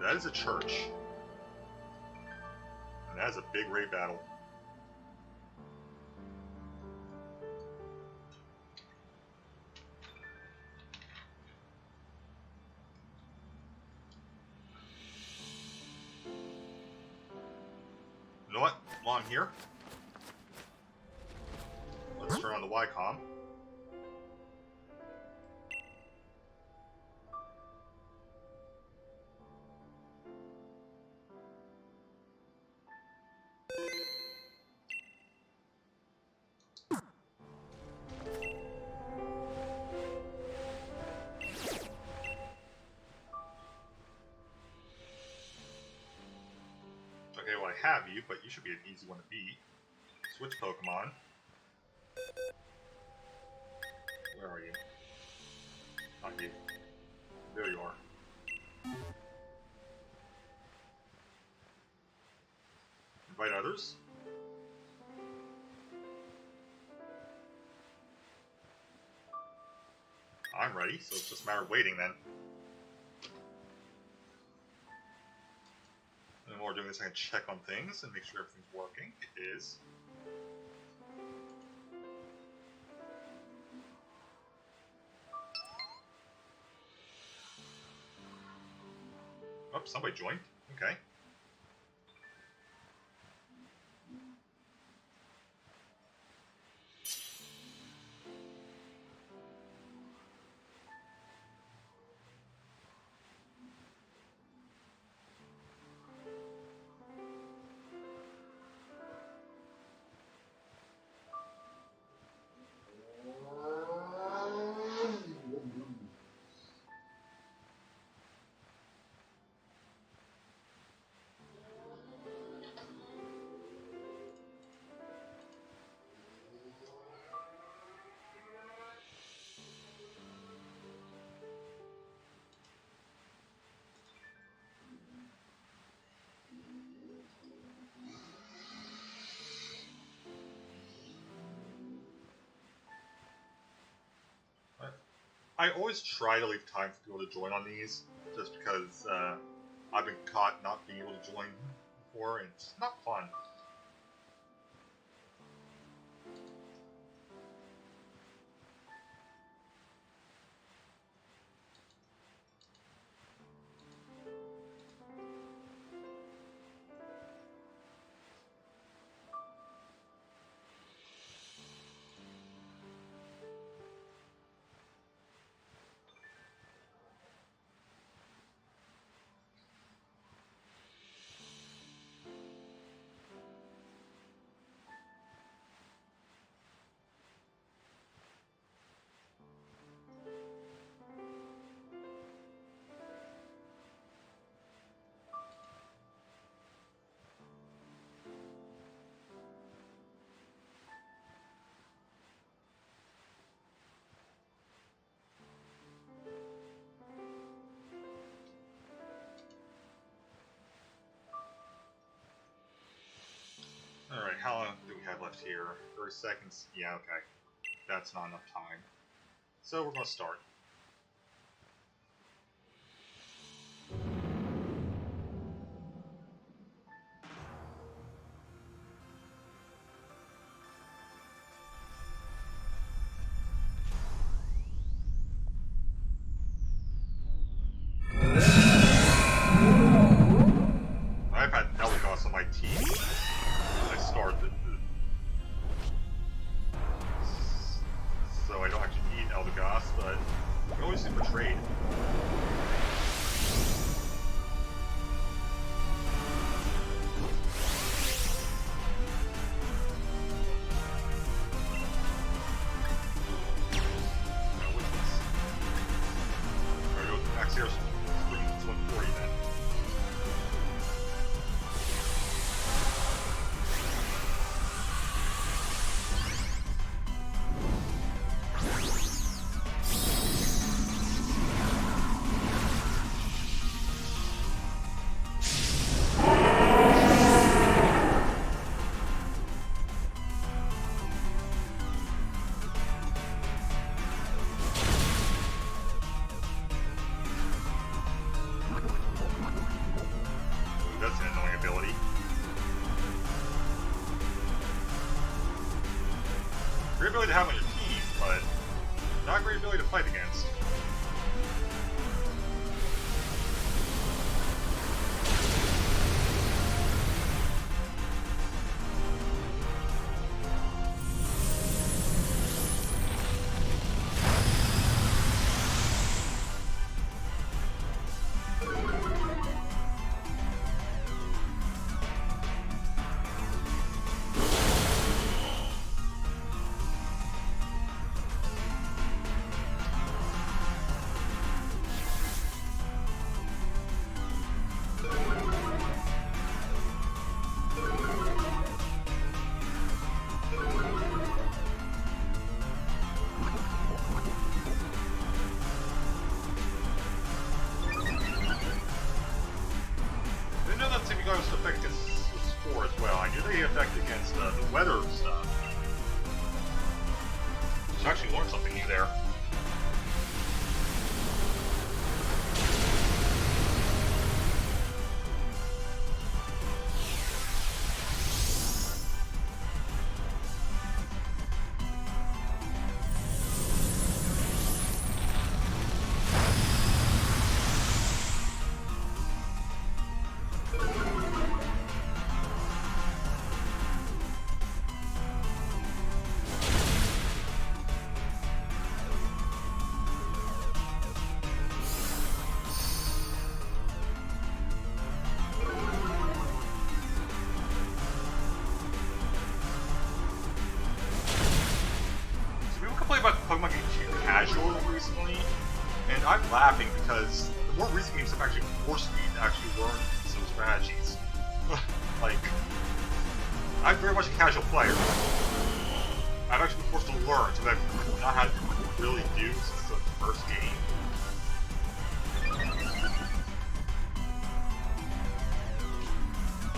That is a church. And that is a big raid battle. You know what? While I'm here, let's turn on the Y-comm. Okay, well I have you, but you should be an easy one to beat. Switch Pokemon. Where are you? Not you. There you are. Invite others. I'm ready, so it's just a matter of waiting then. And while we're doing this, I can check on things and make sure everything's working. It is. Oh, somebody joined. Okay. I always try to leave time for people to join on these, just because I've been caught not being able to join before, and it's not fun. Alright, how long do we have left here? 30 seconds? Yeah, okay. That's not enough time. So we're going to start. I've had Elagos on my team since I started. So I don't actually need Elagos, but I can always super trade. Great ability to have on your team, but not a great ability to fight against. Affect against spore as well. I knew they affect against the weather stuff. So I actually learned something new there. About Pokemon getting too casual recently, and I'm laughing because the more recent games have actually forced me to actually learn some strategies. Like, I'm very much a casual player. I've actually been forced to learn something I've not had to really do since the first game.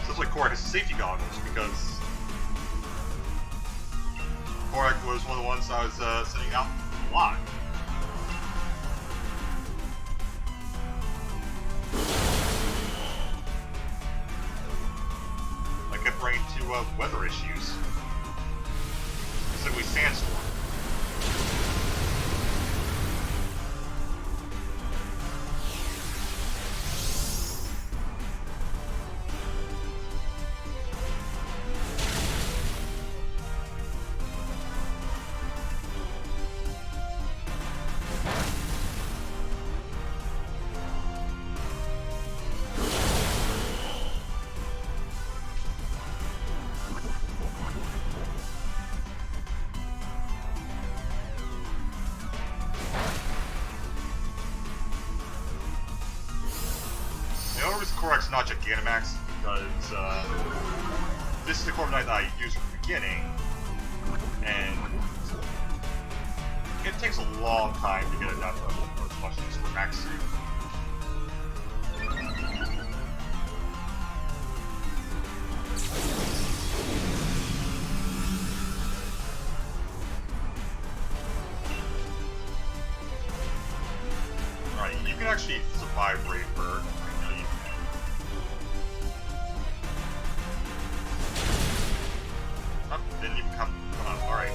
So it's like Korak has safety goggles because Korak was one of the ones I was sending out a lot. weather issues. Simply sandstorm. Calyrex, not Gigantamax, because this is the Corbinite that I used from the beginning, and it takes a long time to get it down to as much as for max suit. Alright, you can actually survive Brave Bird. Then you come on, alright.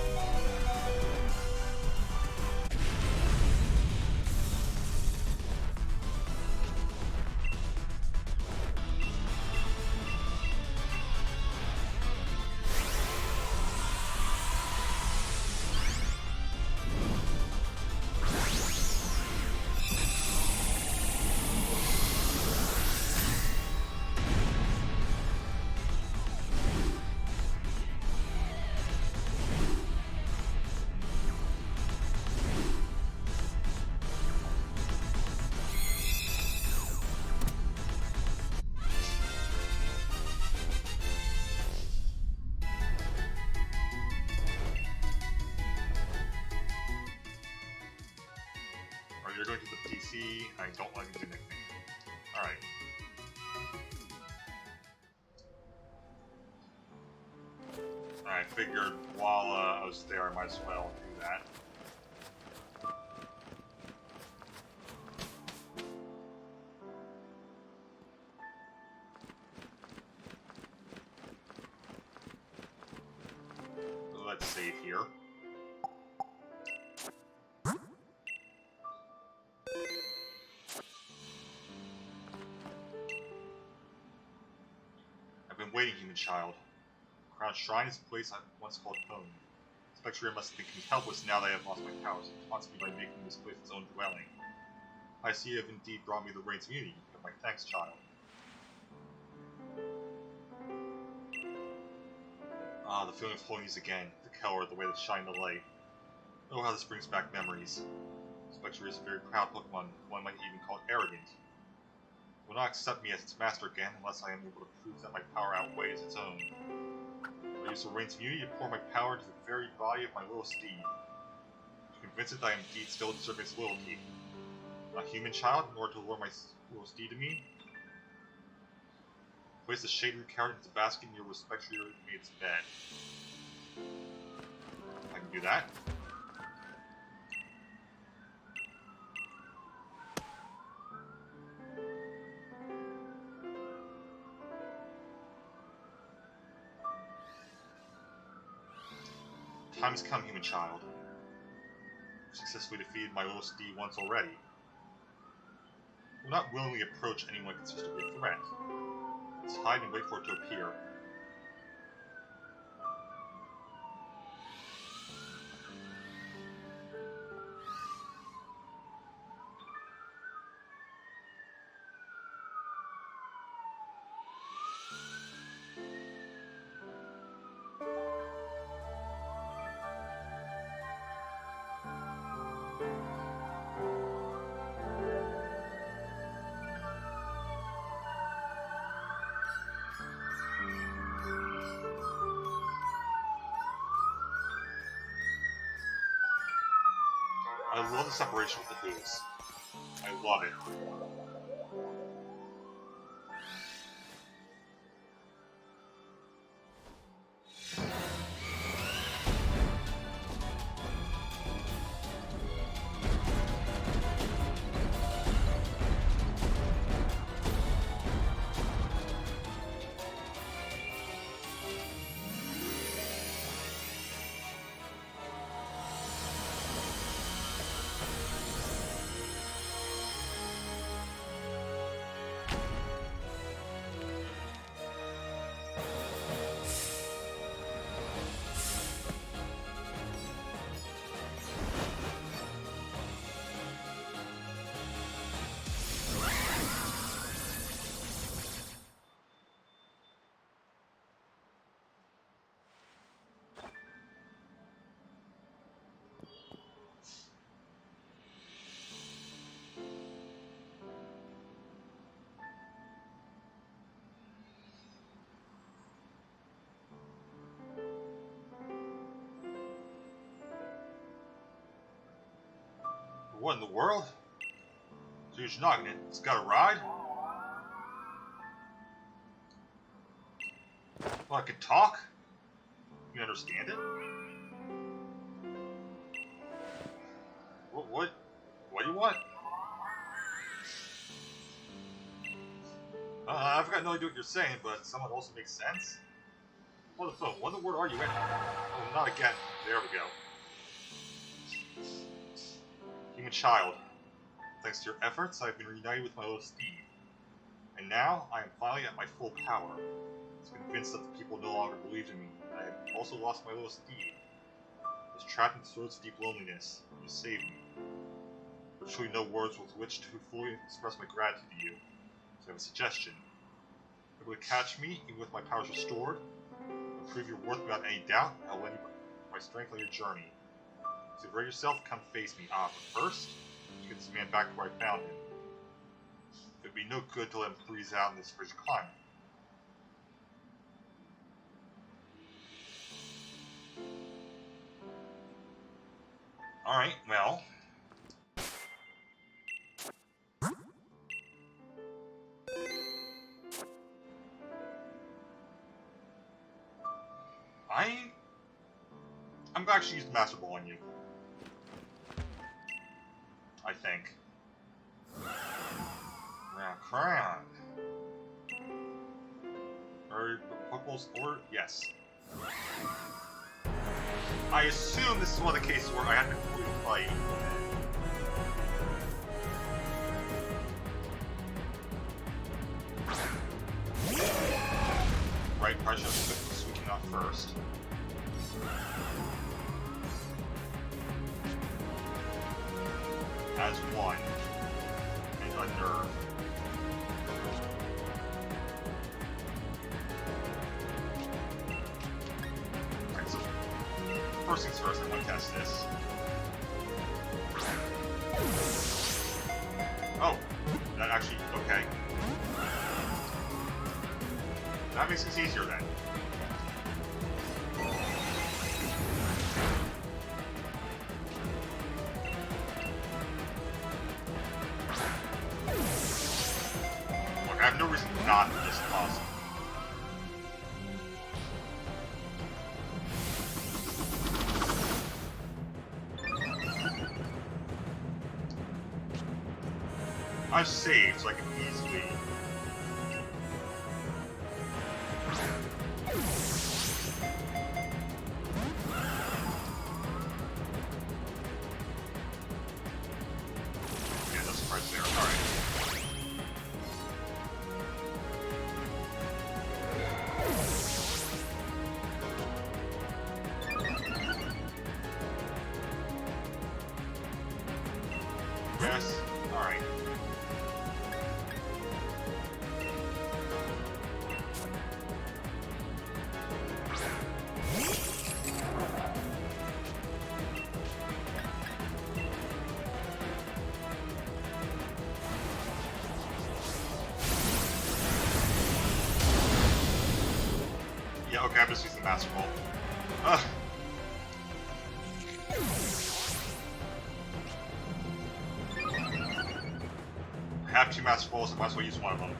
You're going to the PC. I don't like the nickname. Alright. I figured while I was there, I might as well do that. Let's save here. I've been waiting, human child. Crown Shrine is a place I once called home. Spectre must think me helpless now that I have lost my powers. It taunts me by making this place its own dwelling. I see you have indeed brought me the reins of unity. But my thanks, child. Ah, the feeling of holiness again. The color, the way they shine the light. Oh, how this brings back memories. Spectre is a very proud Pokemon. One might even call it arrogant. It will not accept me as its master again unless I am able to prove that my power outweighs its own. I use the reins of unity to pour my power into the very body of my little steed, to convince it that I am indeed still deserving its loyalty. A human child, in order to lure my little steed to me? Place the shade root carrot into the basket near where Spectre made its bed. I can do that. Time has come, human child. I've successfully defeated my little steed once already. I will not willingly approach anyone considered to be a threat. Let's hide and wait for it to appear. I love the separation with the hooves. I love it. What in the world? So you're just knocking it. It's got a ride? Well, I can talk? You understand it? What do you want? I've got no idea what you're saying, but somewhat also makes sense. What the phone? What in the world are you in? Oh, not again. There we go. Human child. Thanks to your efforts, I've been reunited with my little Steve. And now, I am finally at my full power. I was convinced that the people no longer believed in me. I have also lost my little Steve. I was trapped in sorts of deep loneliness. You saved me. There are truly no words with which to fully express my gratitude to you. So I have a suggestion. If you're able to catch me, even with my powers restored, and prove your worth without any doubt, I'll lend you my strength on your journey. So if you're ready yourself, come face me. But first, you get this man back to where I found him. It would be no good to let him freeze out in this frigid climate. Alright, well. I'm actually using Master Ball on you. I think. Now, Crayon. Or Pokeballs or yes. I assume this is one of the cases where I have to completely fight. Right, probably should have put the switching off first. As one. And unnerve. Alright, so first things first, I'm gonna test this. Oh! That actually, okay. That makes it easier then. Look, I have no reason not to this puzzle. I've saved, so I can easily... Yeah, that's right there. Alright. Yes. Alright. Yeah, okay, I'm just using the Master Ball. Ugh. I have two Master Balls, I might as well use one of them.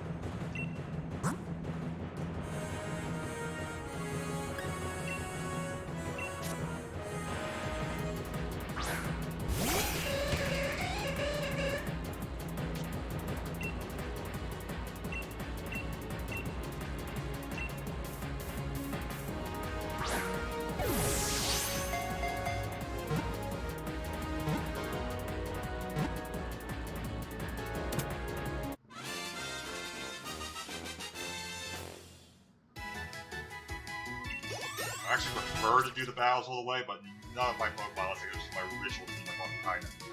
I actually prefer to do the battles all the way, but none of my Pokemon, unless I go to my original team, I'm probably not do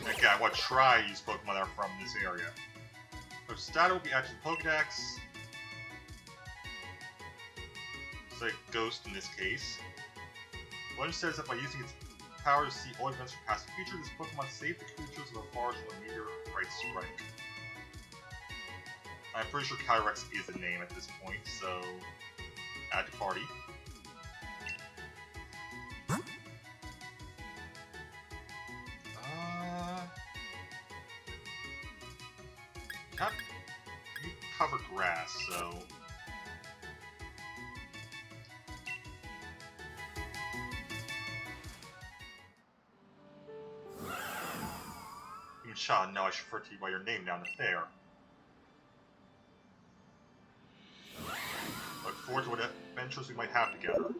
that. Okay, I want to try to use Pokemon that are from this area. So Stato will be added to the Pokedex. It's like Ghost in this case. Legend says that by using its power to see all events from past and future, this Pokemon saved the creatures of a forest from a meteorite strike. I'm pretty sure Calyrex is a name at this point, so... Add to party. You cover grass, so... Sean, now I should refer to you by your name down the fair. Look forward to what adventures we might have together.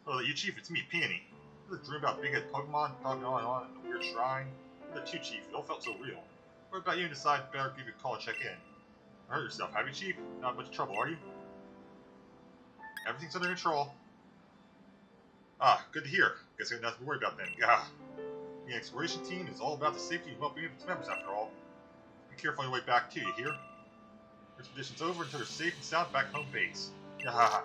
Oh, you Chief, it's me, Peony. You ever dream about big-head Pokemon talking on in a weird shrine? The two Chief, it all felt so real. What about you and decide better give you a call and check in? Hurt yourself, have you, Chief? Not much trouble, are you? Everything's under control. Ah, good to hear. Guess I got nothing to worry about then. Gah. The exploration team is all about the safety and well-being of its members, after all. Be careful on your way back, too, you hear? Your expedition's over until you're safe and sound back home base. Yahaha.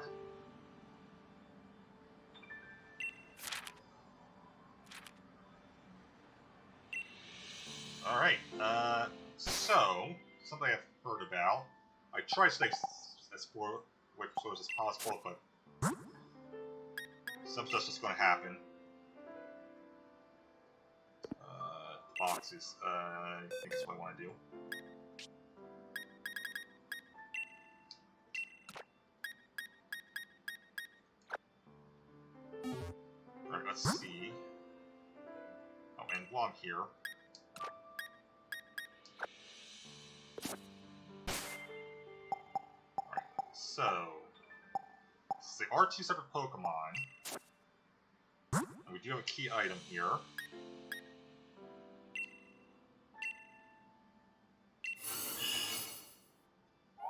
Alright, so, something I've heard about. I try to stay as far away from source as possible, but some stuff's just gonna happen. Boxes, I think that's what I want to do. Alright, let's see. Oh, and while I'm here, so, they are two separate Pokemon, and we do have a key item here.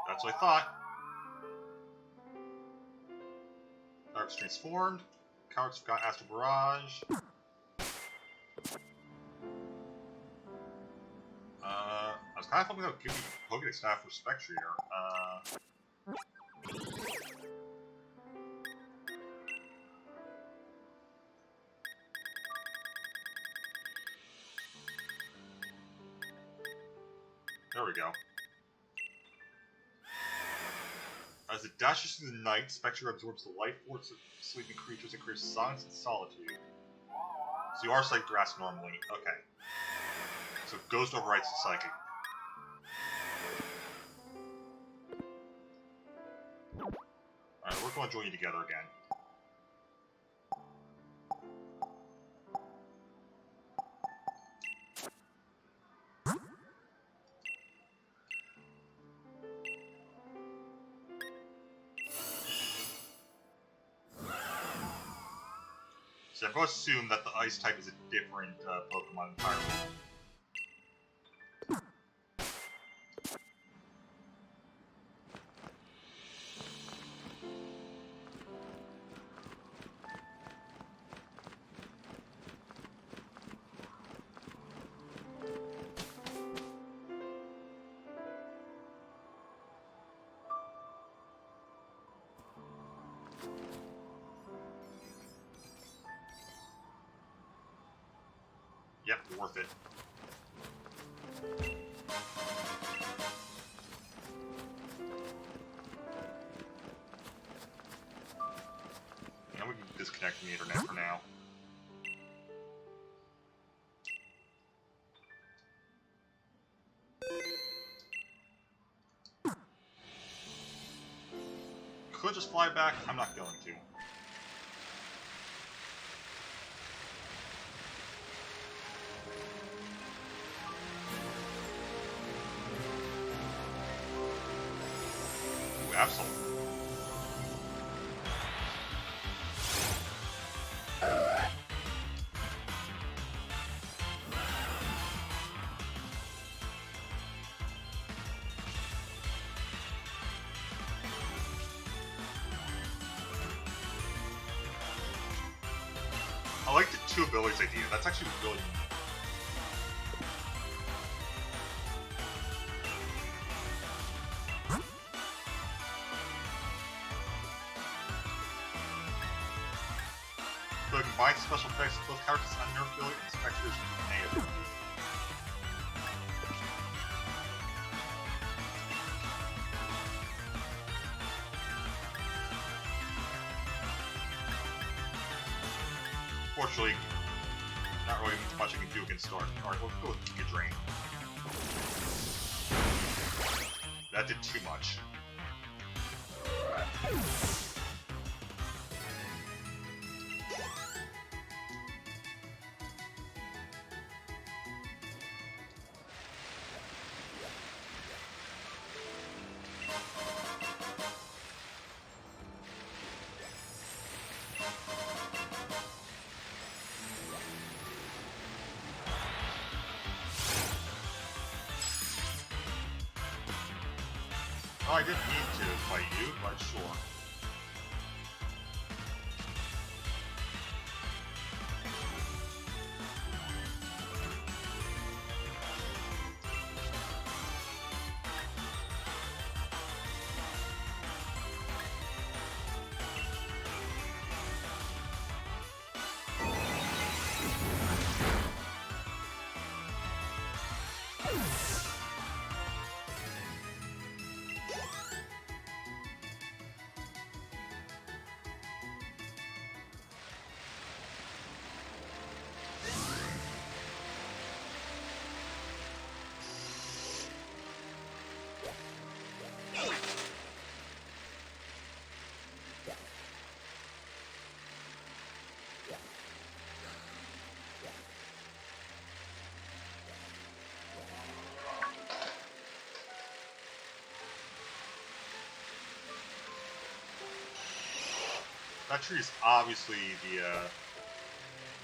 That's what I thought. Calyrex transformed. Calyrex got Astral Barrage. I was kind of hoping that would give me Pokédex staff for Spectre here. There we go. As it dashes through the night, Spectre absorbs the life force of sleeping creatures and creates silence and solitude. So you are Psychic Grass normally. Okay. So Ghost overrides the Psychic. Alright, we're going to join you together again. So I'm going to assume that the Ice type is a different Pokemon entirely. Yep, worth it. And we can disconnect from the internet for now. Could just fly back, I'm not going to. Absolutely. I like the two abilities idea. That's actually really neat. So it combines special effects with both characters' unnerved ability and Spectre's native. Unfortunately, not really much I can do against Dark. Alright, we'll go with Giga Drain. That did too much. Oh, I didn't need to fight you, but sure. That tree is obviously the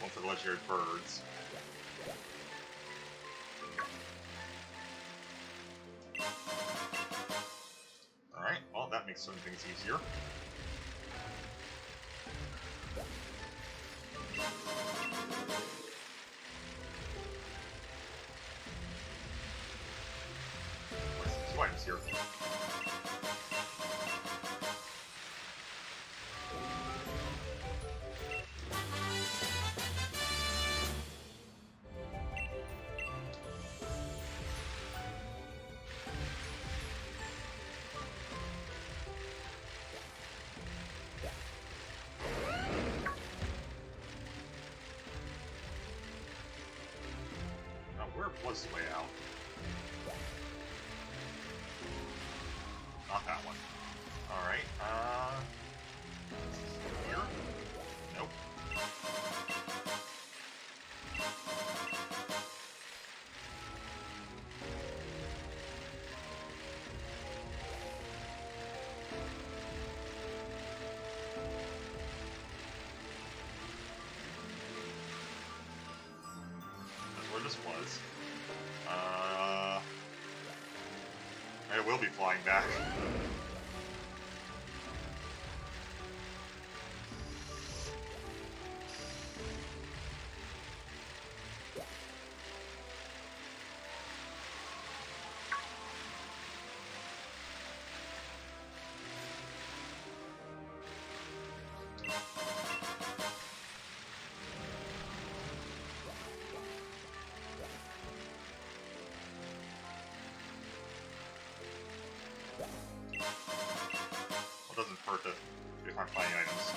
one for the legendary birds. Alright, well that makes some things easier. Where's some items here? Where was the way out? Not that one. Alright, here? Nope. That's where this was. I will be flying back. Well, it doesn't hurt if I'm finding items.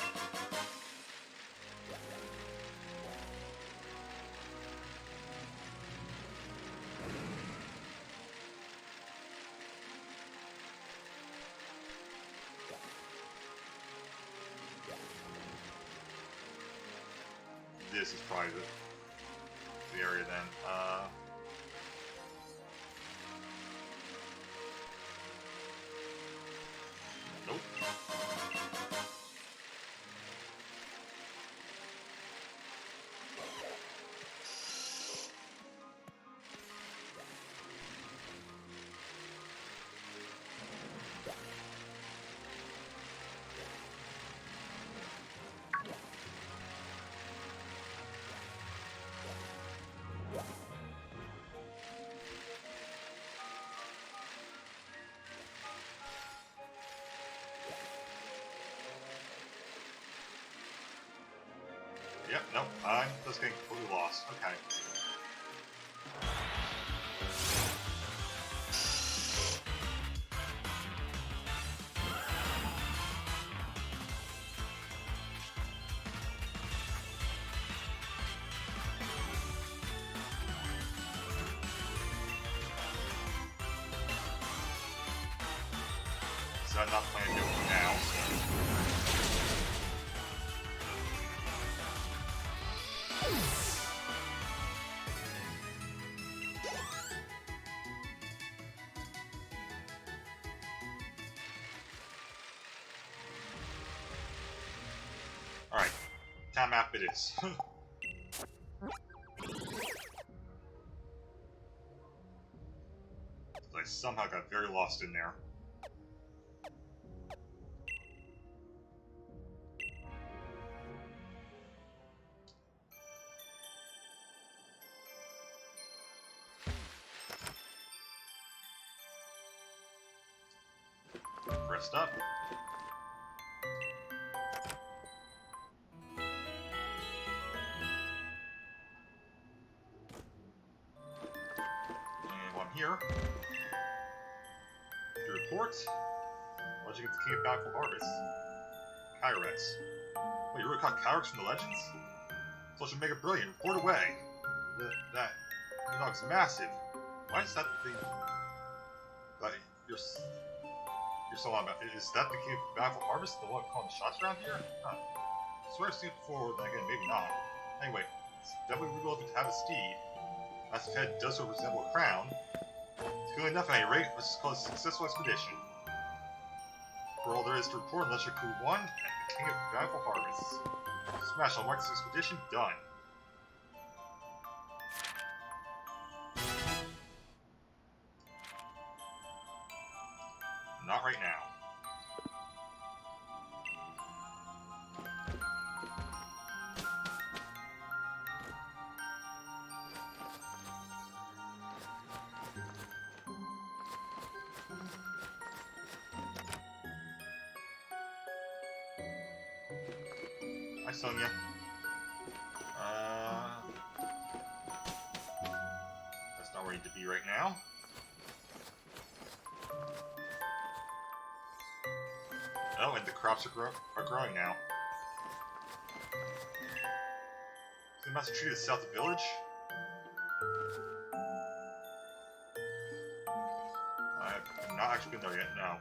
This is probably the area then. Nope. Yep, nope, I'm just getting completely lost. Okay. I'm not planning to do it now, Alright, town map it is. I somehow got very lost in there. Rest up. And while I'm here, the report. Legend of the King of Bountiful Harvest. Calyrex. Wait, you really caught Calyrex from the Legends? Such a mega brilliant. Report away. That dog's massive. Why is that the thing? Like, you're so on about. Is that the King of Bountiful Harvest? The one calling the shots around here? Huh. I swear I've seen it before, then again, maybe not. Anyway, it's definitely regal of it to have a steed. Massive head does so resemble a crown. It's good enough at any rate. Let's just call it a successful expedition. For all there is to report, unless your crew 1 and the King of Bountiful Harvest. Smash, I'll mark this expedition done. Not right now. Hi, Sonia. That's not where I need to be right now. Oh, and the crops are growing now. Is the master treated south of the village? I've not actually been there yet, no.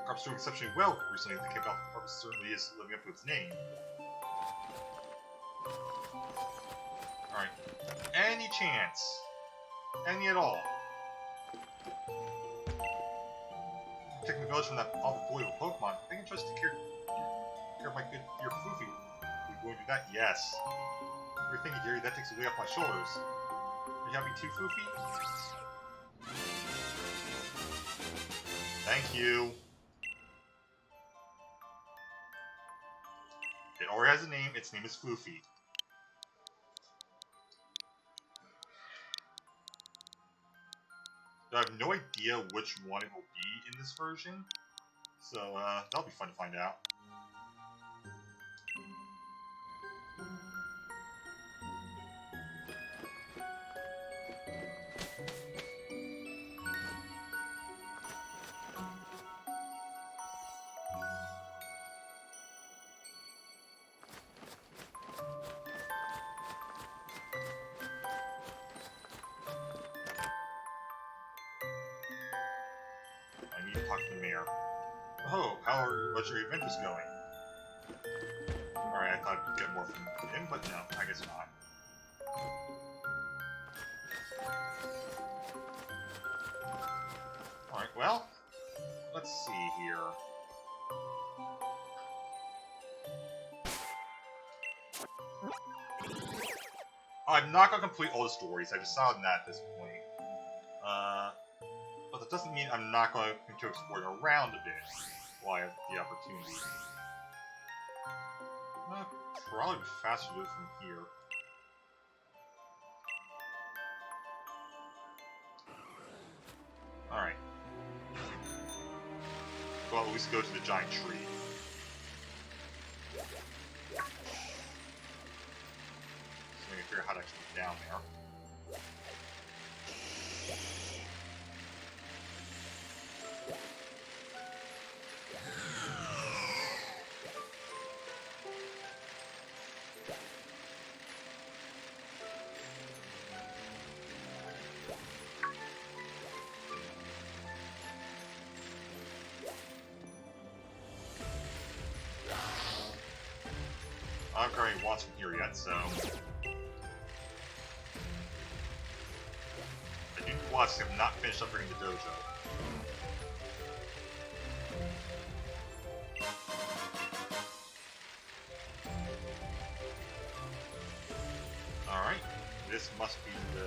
Crops doing exceptionally well recently. The King of Bountiful Harvest certainly is living up to its name. Alright. Any chance? Any at all? Protecting the village from that awful bully of a Pokemon. I can trust to take care of my good dear Floofy. Are you going to do that? Yes. You're thinking, dearie, that takes a weight off my shoulders. Are you happy too, Floofy? Thank you. It already has a name. Its name is Floofy. I have no idea which one it will be in this version, so that'll be fun to find out. I need to talk to the mayor. Oh, what's your adventures going? Alright, I thought I'd get more from him, but no, I guess not. Alright, well, let's see here. I'm not going to complete all the stories, I decided on that at this point. But that doesn't mean I'm not going to explore around a bit while I have the opportunity. Probably be faster to do it from here. Alright. Well, at least go to the giant tree. So I can figure out how to actually get down there. I haven't got any wants from here yet, so... The new watts have not finished upgrading the dojo. Alright, this must be the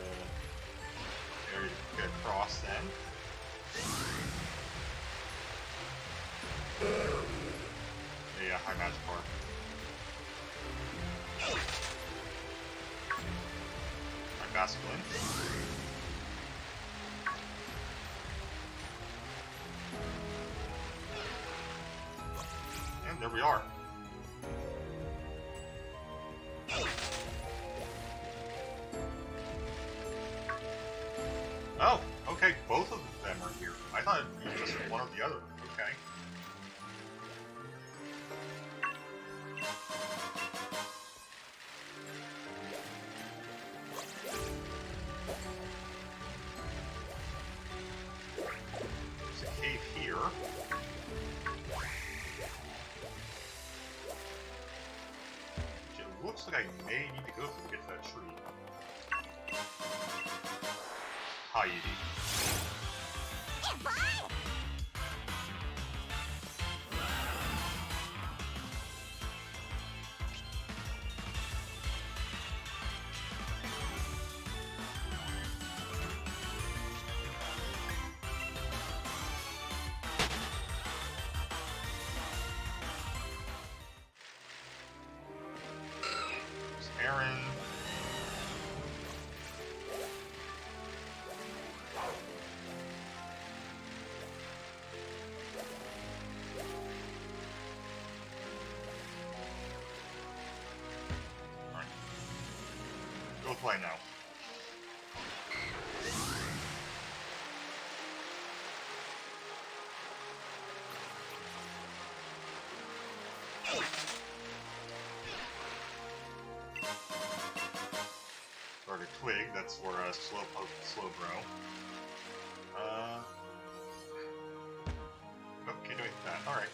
area to get across then. Yeah, high magic bar. My masculine. And there we are. Oh, okay, both of them are here. I thought it was just one or the other. Okay. There's a cave here. Which it looks like I may need to go through to get to that tree. Heidi. Aaron. Alright. Go play now. Target twig, that's for slow grow. Okay, doing that. Alright.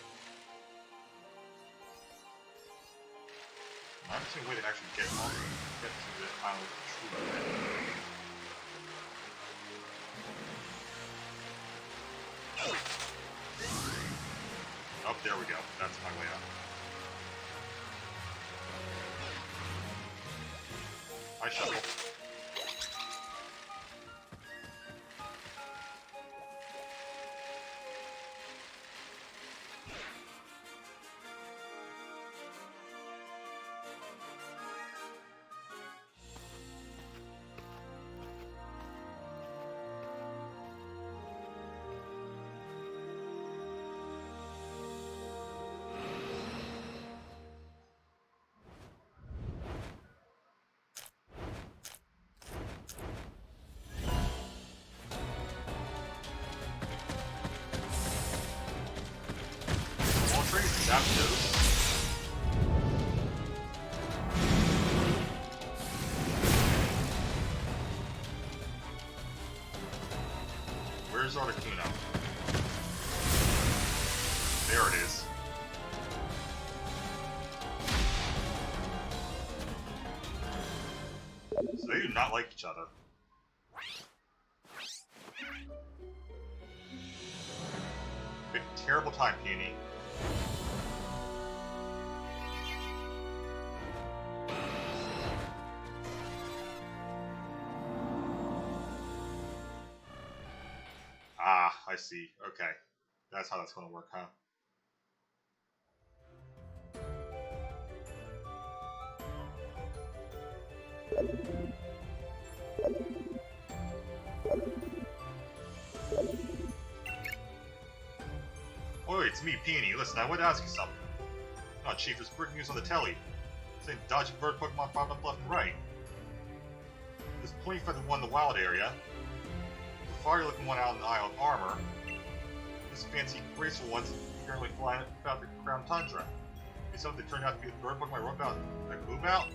I'm seeing a way to actually get to the island of True. Oh, there we go. That's my way up. I shuffle. Where's Articuno? There it is. So they do not like each other. Big terrible time, Peony. Ah, I see. Okay. That's how that's going to work, huh? Oh, it's me, Peony. Listen, I wanted to ask you something. Oh, Chief, there's breaking news on the telly. Saying dodgy bird Pokemon popping up left and right. This pointy feathered one in the wild area. The fiery looking one out in the Isle of Armor. This fancy, graceful one's apparently flying about the Crown Tundra. Is something that turned out to be the bird Pokemon I wrote about that move out?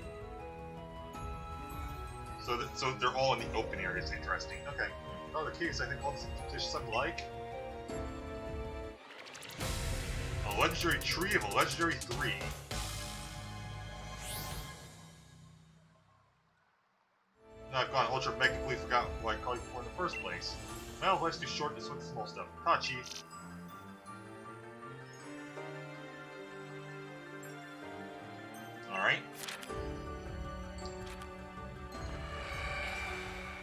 So they're all in the open areas. Interesting. Okay. In other case, I think all these dishes I'm like. A legendary tree of a legendary 3. Ultra Mega completely forgot what I called you for in the first place. Well, let's do short this with small stuff. Tachi. Alright.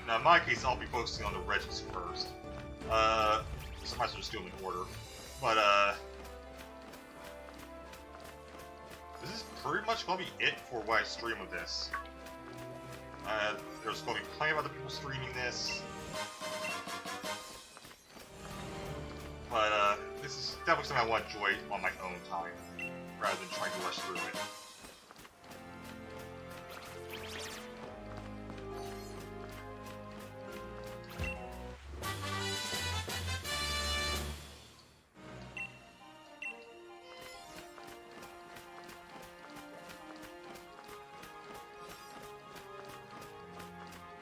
Now in my case, I'll be focusing on the Regis first. So I might as well just do them in order. But this is pretty much going to be it for what I stream of this. There's going to be plenty of other people streaming this. But this is definitely something I want to enjoy on my own time, rather than trying to rush through it.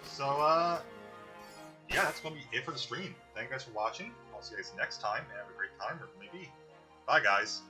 So, yeah, that's going to be it for the stream. Thank you guys for watching. I'll see you guys next time, and have a great time, wherever it may be. Bye, guys.